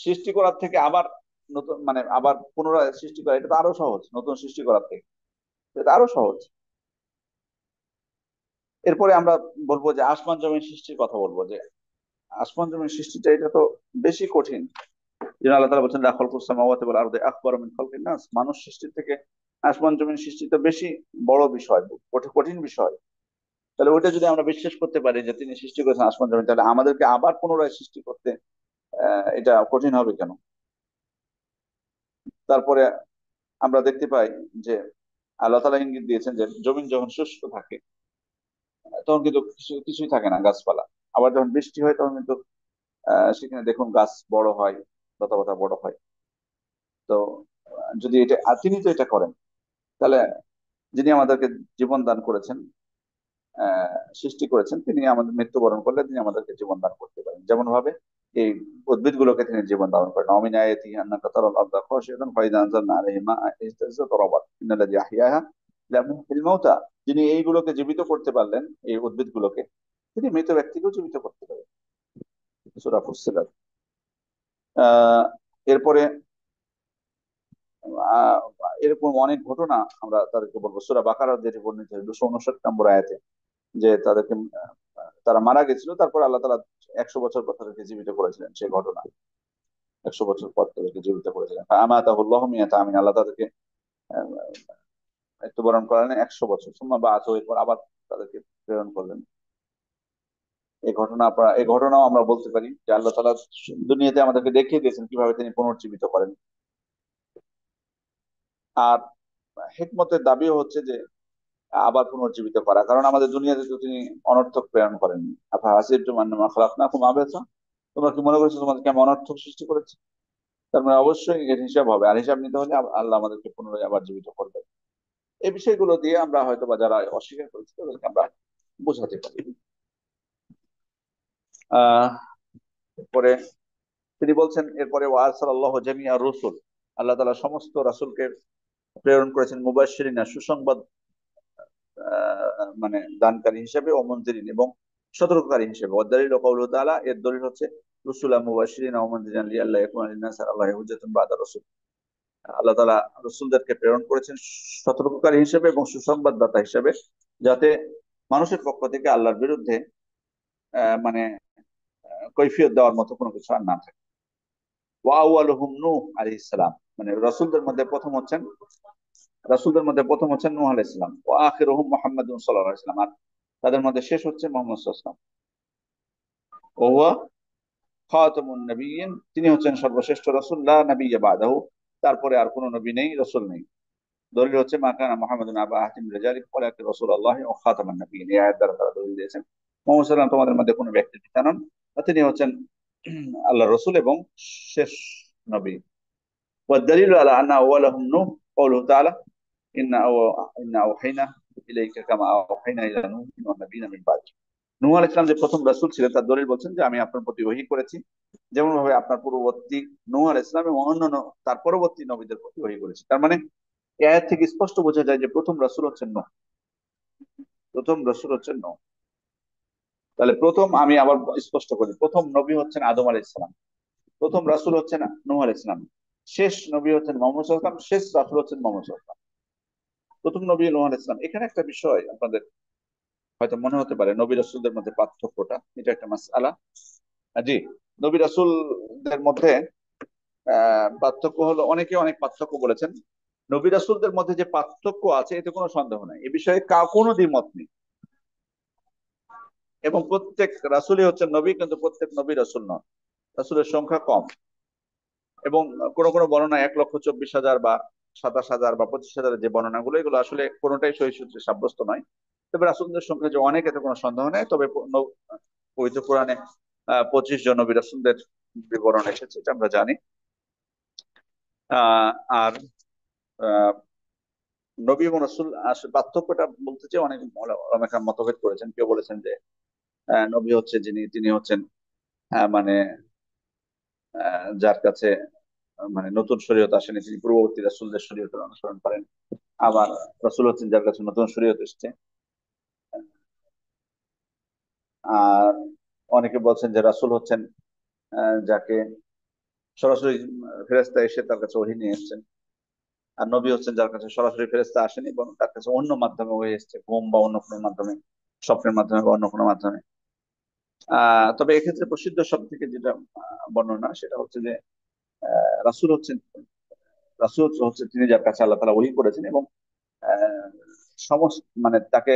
সৃষ্টি করার থেকে আবার নতুন মানে আবার পুনরায় সৃষ্টি করা এটা তো আরো সহজ, নতুন সৃষ্টি করার থেকে এটা আরো সহজ। এরপরে আমরা বলবো যে আসমান জমিন সৃষ্টির কথা বলবো, যে আসমান জমিন সৃষ্টিটা এটা তো বেশি কঠিন। যেন আল্লাহ তাআলা বলছেন লা খালকুস সামাওয়াতি ওয়াল আরদি আকবারু মিন খালকিন নাস, মানুষ সৃষ্টির থেকে আসমান জমিন সৃষ্টিটা বেশি বড় বিষয়, কঠিন বিষয়। তাহলে ওইটা যদি আমরা বিশ্বাস করতে পারি যে তিনি সৃষ্টি করেছেন আসমান জমিন, তাহলে আমাদেরকে আবার পুনরায় সৃষ্টি করতে এটা কঠিন হবে কেন? তারপরে আমরা দেখতে পাই যে আল্লাহ তাআলা ইঙ্গিত দিয়েছেন যে জমিন যখন শুষ্ক থাকে তখন কিন্তু কিছুই থাকে না, গাছপালা। আবার যখন বৃষ্টি হয় তখন কিন্তু সেখানে দেখুন গাছ বড় হয়, লতা পাতা বড় হয়। তো যদি এটা, আর তিনি তো এটা করেন, তাহলে যিনি আমাদেরকে জীবন দান করেছেন, সৃষ্টি করেছেন, তিনি আমাদের মৃত্যুবরণ করলে তিনি আমাদেরকে জীবন দান করতে পারেন। যেমন ভাবে এই উদ্ভিদ গুলোকে তিনি জীবন দান করেন। অমিন আয়াতিহি আন্নাকা তারাল আরদা খাশিআতান ফাইযা আনজালনা আলাইহি মাআন ইহতাযাত রাবাত ইন্নাল্লাযী আহইয়াহা লামুহয়িল মাউতা। যিনি এইগুলোকে জীবিত করতে পারলেন, এই উদ্ভিদ গুলোকে, তিনি মৃত ব্যক্তিকেও জীবিত করতে পারেন। সূরা ফুসসিলাত। আহ এরপরে আহ এরকম অনেক ঘটনা আমরা তাদেরকে বলবো। সূরা বাকারা যেটি বর্ণিত 259 নম্বর আয়াতে, যে তাদেরকে তারা মারা গেছিল, তারপর আল্লাহ তাআলা 100 বছর পর তাদেরকে জীবিত করেছিলেন, সেই ঘটনা। 100 বছর পর তাদেরকে জীবিত করেছিলেন, আমাতাহুল্লাহু মিয়াতা আমিন। আল্লাহ তাদেরকে আহ, মৃত্যুবরণ করালেন 100 বছর, সুম্মা বাআসাহু, এরপর আবার তাদেরকে প্রেরণ করলেন। এই ঘটনাও আমরা বলতে পারি যে আল্লাহ তাআলা দুনিয়াতে আমাদেরকে দেখিয়ে দিয়েছেন কিভাবে তিনি পুনর্জীবিত করেন। আর হিকমতের দাবিও হচ্ছে যে আবার পুনর্জীবিত করা, কারণ আমাদের দুনিয়াতে তো তিনি অনর্থক প্রেরণ করেননি। আফা হাসিবতুম আন্নামা খালাকনাকুম আবাসা, তোমরা কি মনে করছো তোমাদেরকে আমি অনর্থক সৃষ্টি করেছি? তার মানে অবশ্যই এর হিসাব হবে, আর হিসাব নিতে হলে আল্লাহ আমাদেরকে পুনরায় আবার জীবিত করবে। এই বিষয়গুলো দিয়ে আমরা হয়তো বা যারা অস্বীকার করেছি তাদেরকে আমরা বোঝাতে পারি। আহ পরে তিনি বলছেন এরপরে ওয়ারসালাল্লাহু জামিআ রুসুল, আল্লাহ তাআলা সমস্ত রাসূলকে প্রেরণ করেছেন মুবাশশিরিনা, সুসংবাদ মানে দানকারী হিসেবে, ও মুনজিরিন, এবং সতর্ককারী হিসেবে। ওয়াদালিল কাউলুহু তাআলা, এর দলিল হচ্ছে রুসুলাম মুবাশশিরিনা ওয়া মুনজিরিন লিআল্লা ইয়াকুনা লিন-নাসি আলাল্লাহি হুজ্জাতুন বা'দা রাসূল। আল্লাহ তাআলা রাসূলদেরকে প্রেরণ করেছেন সতর্ককারী হিসেবে এবং সুসংবাদদাতা হিসেবে, যাতে মানুষের পক্ষ থেকে আল্লাহর বিরুদ্ধে মানে কৈফিয়ত দেওয়ার মতো কোনো কিছু আর না থাকে। ওয়া আউয়ালুহুম নূহ আলাইহিস সালাম, মানে রাসূলদের মধ্যে প্রথম হচ্ছেন নূহ আলাইহিস সালাম। ওয়া আখিরুহুম মুহাম্মাদুন সাল্লাল্লাহু আলাইহি ওয়াসাল্লাম, আর তাদের মধ্যে শেষ হচ্ছে মুহাম্মদ সাল্লাল্লাহু আলাইহি ওয়াসাল্লাম। ও হুয়া খাতামুন নবিয়্যিন, তিনি হচ্ছেন সর্বশ্রেষ্ঠ রাসূল, লা নাবিয়্যা বাদাহু, তারপরে আর কোনো নবী নেই, রাসূল নেই। দলিল হচ্ছে মা কানা মুহাম্মাদুন আবা আহাদিন মিন রিজালিকুম ওয়ালাকিন রাসূলুল্লাহি ওয়া খাতামান নবিয়্যিন, এই আয়াত দ্বারা তারা দলিল দিয়েছেন মুহাম্মদ সাল্লাল্লাহু আলাইহি ওয়াসাল্লাম তোমাদের মধ্যে কোনো ব্যক্তির পিতা নন, আর তিনি হচ্ছেন আল্লাহর রাসূল এবং শেষ নবী। والدليل على أن أولهم نوح قوله تعالى إنا أوحينا إليك كما أوحينا إلى نوح والنبيين من بعد। নূহ আলাইহিস সালাম যে প্রথম রাসূল ছিলেন তার দলিল বলছেন যে আমি আপনার প্রতি ওহী করেছি যেমন ভাবে আপনার পূর্ববর্তী নূহ আলাইহিস সালাম এবং অন্যান্য তার পরবর্তী নবীদের প্রতি ওহী করেছি। তার মানে এই আয়াত থেকে স্পষ্ট বোঝা যায় যে প্রথম রাসূল হচ্ছেন নূহ, প্রথম রাসূল হচ্ছেন নূহ। তাহলে প্রথম, আমি আবার স্পষ্ট করি, প্রথম নবী হচ্ছেন আদম আলাইহিস সালাম। প্রথম রাসূল হচ্ছেন নূহ আলাইহিস সালাম, শেষ নবী হচ্ছেন মুহাম্মদ সাল্লাল্লাহু আলাইহি ওয়াসাল্লাম, শেষ রাসূল হচ্ছেন মুহাম্মদ সাল্লাল্লাহু আলাইহি ওয়াসাল্লাম। প্রথম নবী নূহ আলাইহিস সালাম। এখানে একটা বিষয় আপনাদের হয়তো মনে হতে পারে, নবী রাসূলদের মধ্যে পার্থক্যটা, এটা একটা মাসআলা। জি, নবী রাসূলদের মধ্যে পার্থক্য হলো, অনেকে অনেক পার্থক্য বলেছেন। নবী রাসূলদের মধ্যে যে পার্থক্য আছে এতে কোনো সন্দেহ নাই, এ বিষয়ে কোনো দ্বিমত নেই। এবং প্রত্যেক রাসূলই হচ্ছেন নবী, কিন্তু প্রত্যেক নবী রাসূল নন, রাসূলের সংখ্যা কম। এবং কোন কোন বর্ণনা 1,24,000 বা 27,000 বা 25,000 যে বর্ণনাগুলো, এগুলো আসলে কোনোটাই সহিহ সূত্রে সাব্যস্ত নয়। তবে রাসূলদের সংখ্যা যে অনেক, এতে কোনো সন্দেহ নেই। তবে পবিত্র কোরআনে 25 জন নবী রাসূলদের বিবরণ এসেছে, এটা আমরা জানি। আর আহ, নবী এবং রাসূল আসলে পার্থক্যটা বলতে চেয়ে অনেক ওলামা কেরাম মতভেদ করেছেন। কেউ বলেছেন যে নবী হচ্ছে তিনি হচ্ছেন মানে যার কাছে মানে নতুন শরীয়ত আসেনি, তিনি পূর্ববর্তী রাসূলদের শরীয়তের অনুসরণ করেন। আবার রাসূল হচ্ছেন যার কাছে নতুন শরীয়ত এসেছে। আর অনেকে বলছেন যে রাসূল হচ্ছেন যাকে সরাসরি ফেরেশতা এসে তার কাছে ওহী নিয়ে এসেছেন। আর নবী হচ্ছেন যার কাছে সরাসরি ফেরেশতা আসেনি, এবং তার কাছে অন্য মাধ্যমে ওহী এসেছে, ঘুম বা অন্য কোনো মাধ্যমে, স্বপ্নের মাধ্যমে বা অন্য কোনো মাধ্যমে। তবে এক্ষেত্রে প্রসিদ্ধ সব থেকে যেটা বর্ণনা, সেটা হচ্ছে যে রাসূল হচ্ছেন তিনি যার কাছে আল্লাহ তাআলা ওহী করেছেন, এবং আহ, সমস্ত মানে তাকে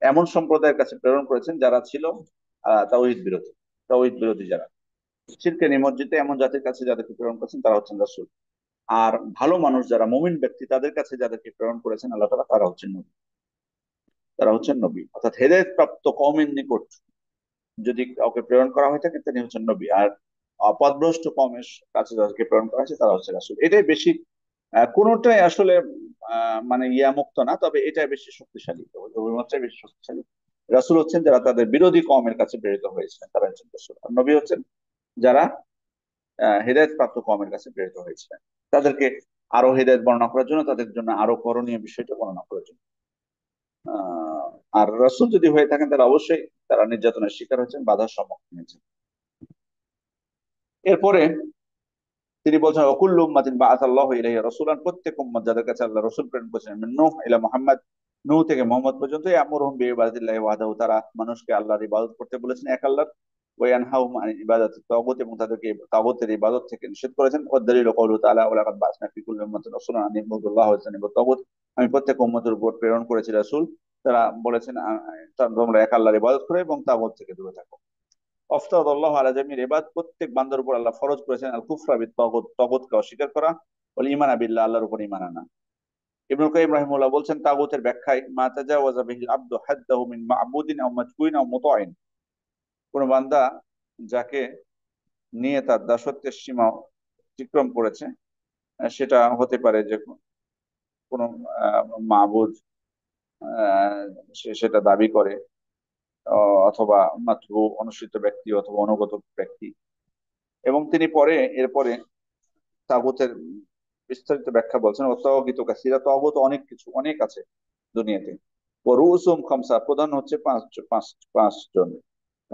এমন সম্প্রদায়ের কাছে প্রেরণ করেছেন যারা ছিল তাওহীদ বিরোধী যারা শিরকে নিমজ্জিত, এমন জাতির কাছে যাদেরকে প্রেরণ করেছেন তারা হচ্ছেন রাসূল। আর ভালো মানুষ যারা মুমিন ব্যক্তি, তাদের কাছে যাদেরকে প্রেরণ করেছেন আল্লাহ তাআলা, তারা হচ্ছেন নবী। অর্থাৎ হেদায়েত প্রাপ্ত কওমের নিকট যদি কাউকে প্রেরণ করা হয়ে থাকে, তিনি হচ্ছেন নবী। আর পথভ্রষ্ট কওমের কাছে যাদেরকে প্রেরণ করা হয়েছে তারা হচ্ছে রাসূল। এটাই বেশি, কোনোটাই আসলে মানে মুক্ত না, তবে এটাই বেশি শক্তিশালী, অভিমতটাই বেশি শক্তিশালী। রাসূল হচ্ছেন যারা তাদের বিরোধী কওমের কাছে প্রেরিত হয়েছিলেন, তারা হচ্ছেন রাসূল। আর নবী হচ্ছেন যারা হেদায়েত প্রাপ্ত কওমের কাছে প্রেরিত হয়েছিলেন, তাদেরকে আরো হেদায়েত বর্ণনা করার জন্য, তাদের জন্য আরো করণীয় বিষয়টা বর্ণনা করার জন্য। আহ আর রাসূল যদি হয়ে থাকেন, তারা অবশ্যই তারা নির্যাতনের শিকার হয়েছেন, বাধার সম্মুখীন হয়েছেন। এরপরে তিনি বলছেন অকুল্লু উম্মাতিন বাআসাল্লাহু ইলাইহি রাসূলান, প্রত্যেক উম্মত যাদের কাছে আল্লাহ রাসূল প্রেরণ করেছেন, মিন নূহ ইলা মুহাম্মদ, নূহ থেকে মুহাম্মদ পর্যন্ত, ইয়ামুরুহুম বিইবাদাতিল্লাহি ওয়াহদাহু, তারা মানুষকে আল্লাহর ইবাদত করতে বলেছেন, এক আল্লাহর। ওয়া ইয়ানহাউহুম আন ইবাদাতিত তাগুত, এবং তাদেরকে তাগুতের ইবাদত থেকে নিষেধ করেছেন। ওয়াদ দালিলু কাওলুহু তাআলা ওয়া লাকাদ বা'আসনা ফি কুল্লি উম্মাতিন রাসূলান আন ইবুদুল্লাহ ওয়া ইজতানিবুত তাগুত, আমি প্রত্যেক উম্মতের উপর প্রেরণ করেছি রাসূল, তারা বলেছেন তোমরা এক আল্লাহর ইবাদত করো এবং তাগুত থেকে দূরে থাকো। আল্লাহ আলা জামিল ইবাদ, প্রত্যেক বান্দার উপর আল্লাহ ফরজ করেছেন আল কুফরা বিত তাগুত, তাগুতকে অস্বীকার করা, ওয়াল ঈমান বিল্লাহ, আল্লাহর উপর ঈমান আনা। ইবনুল কাইয়িম রাহিমাহুল্লাহ বলছেন, তাগুতের ব্যাখ্যায় মা তাজাওয়াজা বিহিল আবদু হাদ্দাহু মিন মা'বুদিন আও মাতবুইন আও মুতাইন, কোন বান্দা যাকে নিয়ে তার দাসত্বের সীমা অতিক্রম করেছে, সেটা হতে পারে যে কোন মাবুদ আহ, সে সেটা দাবি করে, অথবা মাতবু অনুসৃত ব্যক্তি, অথবা অনুগত ব্যক্তি। এবং তিনি এরপরে তাগুতের বিস্তারিত ব্যাখ্যা বলছেন, ও তাওগীতু কাসীরা, তাগুত অনেক কিছু, অনেক আছে দুনিয়াতে। ও রুসুম খামসা, প্রধান হচ্ছে পাঁচজন,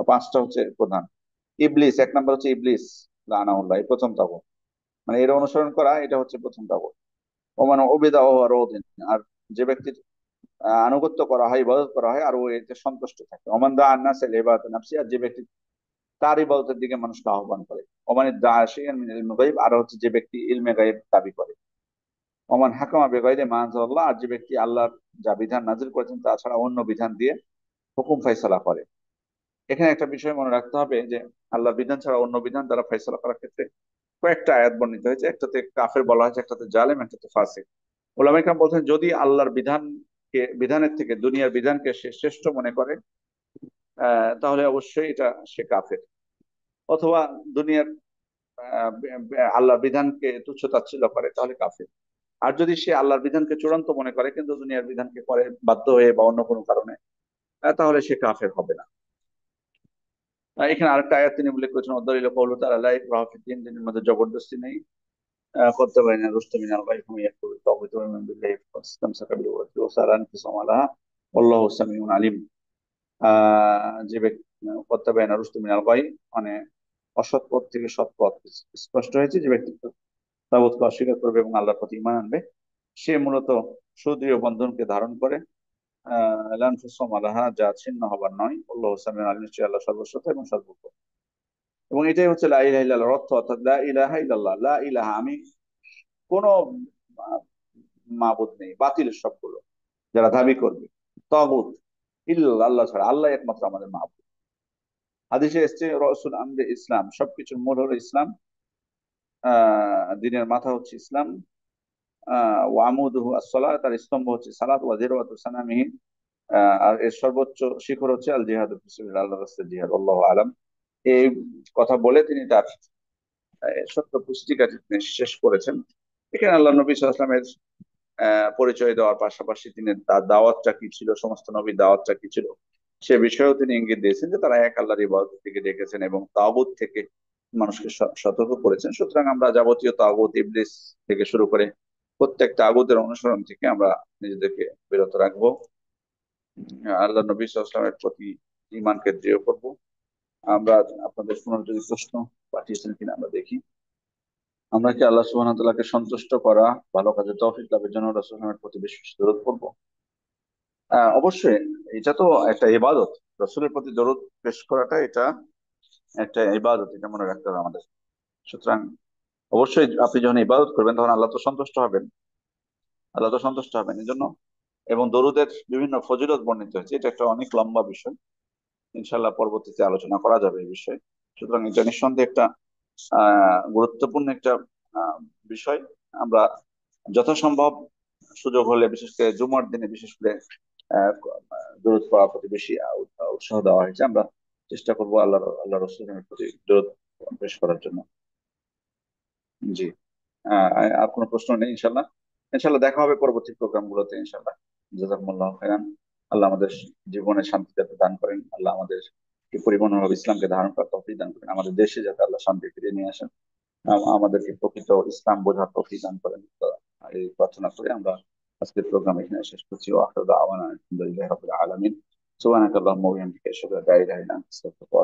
পাঁচটা হচ্ছে প্রধান। ইবলিস, এক নাম্বার হচ্ছে ইবলিস লানাহুল্লাহ, এই প্রথম তাগুত, মানে এর অনুসরণ করা, এটা হচ্ছে প্রথম তাগুত। ওমান উবিদা ওয়া রাদিন, আর যে ব্যক্তির আনুগত্য করা হয়, ইবাদত করা হয়, আর ও এতে সন্তুষ্ট থাকে। ওমান দা আন্নাস ইলা ইবাদাতি নাফসি, আর যে ব্যক্তি তার ইবাদতের দিকে মানুষকে আহ্বান করে। ওমান দা শাইআন মিনাল ইলমি গায়ব, আর হচ্ছে যে ব্যক্তি ইলমে গায়ব দাবি করে। ওমান হাকামা বিগাইরি মা আনজালাল্লাহ, আর যে ব্যক্তি আল্লাহর যা বিধান নাজিল করেছেন তাছাড়া অন্য বিধান দিয়ে হুকুম ফয়সালা করে। এখানে একটা বিষয় মনে রাখতে হবে যে আল্লাহর বিধান ছাড়া অন্য বিধান দ্বারা ফয়সালা করার ক্ষেত্রে কয়েকটা আয়াত বর্ণিত হয়েছে, একটাতে কাফের বলা হয়েছে, একটাতে জালেম, একটাতে ফাসিক। ওলামা ইকরাম বলছেন, যদি আল্লাহর বিধানের থেকে দুনিয়ার বিধানকে সে শ্রেষ্ঠ মনে করে, তাহলে অবশ্যই সে কাফের। অথবা দুনিয়ার আল্লাহর বিধানকে তুচ্ছ তাচ্ছিল্য করে, তাহলে কাফের। আর যদি সে আল্লাহর বিধানকে চূড়ান্ত মনে করে কিন্তু দুনিয়ার বিধানকে করে বাধ্য হয়ে বা অন্য কোনো কারণে, তাহলে সে কাফের হবে না। এখানে আরেকটা আয়াত তিনি উল্লেখ করেছেন, অদ্দালিল কওলু তাআলা লা ইকরাহা ফিদ-দীন, দিনের মধ্যে জবরদস্তি নেই। করতে পারি না রুশদু মিনাল গায়, হুম ইয়াকফুরু বিত-তাগুতি ওয়া ইউমিনু বিল্লাহি ফাসতামসাকা বিল উরওয়াতিল ওয়াসকা লা ইনফিসামা লাহা ওয়াল্লাহু সামিউন আলিম। যে ব্যক্তি করতে পারে না রুশদু মিনাল গায়, মানে অসৎ পথ থেকে সৎ পথ স্পষ্ট হয়েছে। যে ব্যক্তি তাগুতকে অস্বীকার করবে এবং আল্লাহর প্রতি ঈমান আনবে, সে মূলত সুদৃঢ় বন্ধনকে ধারণ করে। লান ফুসম আলাহা, যা ছিন্ন হবার নয়। আল্লাহ সামিউন আলিম, নিশ্চয়ই আল্লাহ সর্বশ্রোতা এবং সর্বজ্ঞ। এবং এটাই হচ্ছে লা ইলাহা ইল্লাল্লাহর অর্থ, অর্থাৎ লা ইলাহা ইল্লাল্লাহ, লা ইলাহা, আমি কোন মাবুদ নেই, বাতিল সবগুলো যারা দাবি করবে। তাগুত ইল্লাল্লাহ, আল্লাহ ছাড়া, আল্লাহ একমাত্র আমাদের মাবুদ। হাদিসে এসছে রসুল আমরে ইসলাম, সবকিছুর মূল হলো ইসলাম। দিনের মাথা হচ্ছে ইসলাম। ওয়ামুদুহু আসসালাত, তার স্তম্ভ হচ্ছে সালাত। ওয়া যিরওয়াতু সানামিহি, আর এর সর্বোচ্চ শিখর হচ্ছে আল জিহাদু ফি সাবিলিল্লাহ, আল্লাহর রাস্তায় জিহাদ। আল্লাহু আলাম। এই কথা বলে তিনি তার সত্য পুস্তিকাটি তিনি শেষ করেছেন। এখানে আল্লাহ নবী সাল্লাল্লাহু আলাইহি ওয়াসাল্লামের পরিচয় দেওয়ার পাশাপাশি তিনি তার দাওয়াতটা কি ছিল, সমস্ত নবীর দাওয়াতটা কি ছিল, সে বিষয়েও তিনি ইঙ্গিত দিয়েছেন যে তারা এক আল্লাহর ইবাদত থেকে ডেকেছেন এবং তাগুত থেকে মানুষকে সতর্ক করেছেন। সুতরাং আমরা যাবতীয় তাগুত, ইবলিস থেকে শুরু করে প্রত্যেক তাগুতের অনুসরণ থেকে আমরা নিজেদেরকে বিরত রাখবো। আল্লাহ নবী সাল্লাল্লাহু আলাইহি ওয়াসাল্লামের প্রতি ঈমানকে দৃঢ় করবো। আমরা, আপনাদের কোনো যদি প্রশ্ন পাঠিয়েছেন কিনা আমরা দেখি। আমরা কি আল্লাহ সুবহানাহু ওয়া তাআলাকে সন্তুষ্ট করা, ভালো কাজে তৌফিক লাভের জন্য রাসূলুল্লাহ সাল্লাল্লাহু আলাইহি ওয়াসাল্লামের প্রতি বেশি বেশি দরুদ পড়বো? অবশ্যই। এটা তো একটা ইবাদত। রাসূলের প্রতি দরুদ পেশ করাটা এটা একটা ইবাদত, এটা মনে রাখতে হবে আমাদের। সুতরাং অবশ্যই আপনি যখন ইবাদত করবেন তখন আল্লাহ তো সন্তুষ্ট হবেন, আল্লাহ তো সন্তুষ্ট হবেন এই জন্য। এবং দরুদের বিভিন্ন ফজিলত বর্ণিত হয়েছে, এটা একটা অনেক লম্বা বিষয়, ইনশাল্লাহ পরবর্তীতে আলোচনা করা যাবে এই বিষয়ে। সুতরাং এটা নিঃসন্দেহে একটা গুরুত্বপূর্ণ একটা বিষয়। আমরা যথাসম্ভব সুযোগ হলে, বিশেষ করে জুমার দিনে বিশেষ করে আহ, দরুদ পড়ার প্রতি বেশি উৎসাহ দেওয়া হয়েছে। আমরা চেষ্টা করবো আল্লাহ রসুলের প্রতি দরুদ পেশ করার জন্য। জি। আর কোনো প্রশ্ন নেই ইনশাল্লাহ। ইনশাল্লাহ দেখা হবে পরবর্তী প্রোগ্রাম গুলোতে ইনশাল্লাহ। জাযাকুমুল্লাহ খাইরান। আল্লাহ আমাদের জীবনে শান্তি যাতে দান করেন, আল্লাহ আমাদের পরিপূর্ণভাবে ইসলামকে ধারণ করার তৌফিক দান করেন, আমাদের দেশে যাতে আল্লাহ শান্তি ফিরিয়ে নিয়ে আসেন, আমাদেরকে প্রকৃত ইসলাম বোঝার তৌফিক দান করেন। তো এই প্রার্থনা করে আমরা আজকের প্রোগ্রাম এখানে শেষ করছি। ওয়া আখিরু দাওয়ানা আলহামদুলিল্লাহি রাব্বিল আলামিন। সুবহানাকাল্লাহুম্মা ওয়া বিহামদিকা আশহাদু আল্লা ইলাহা ইল্লা আনতা আস্তাগফিরুকা ওয়া আতুবু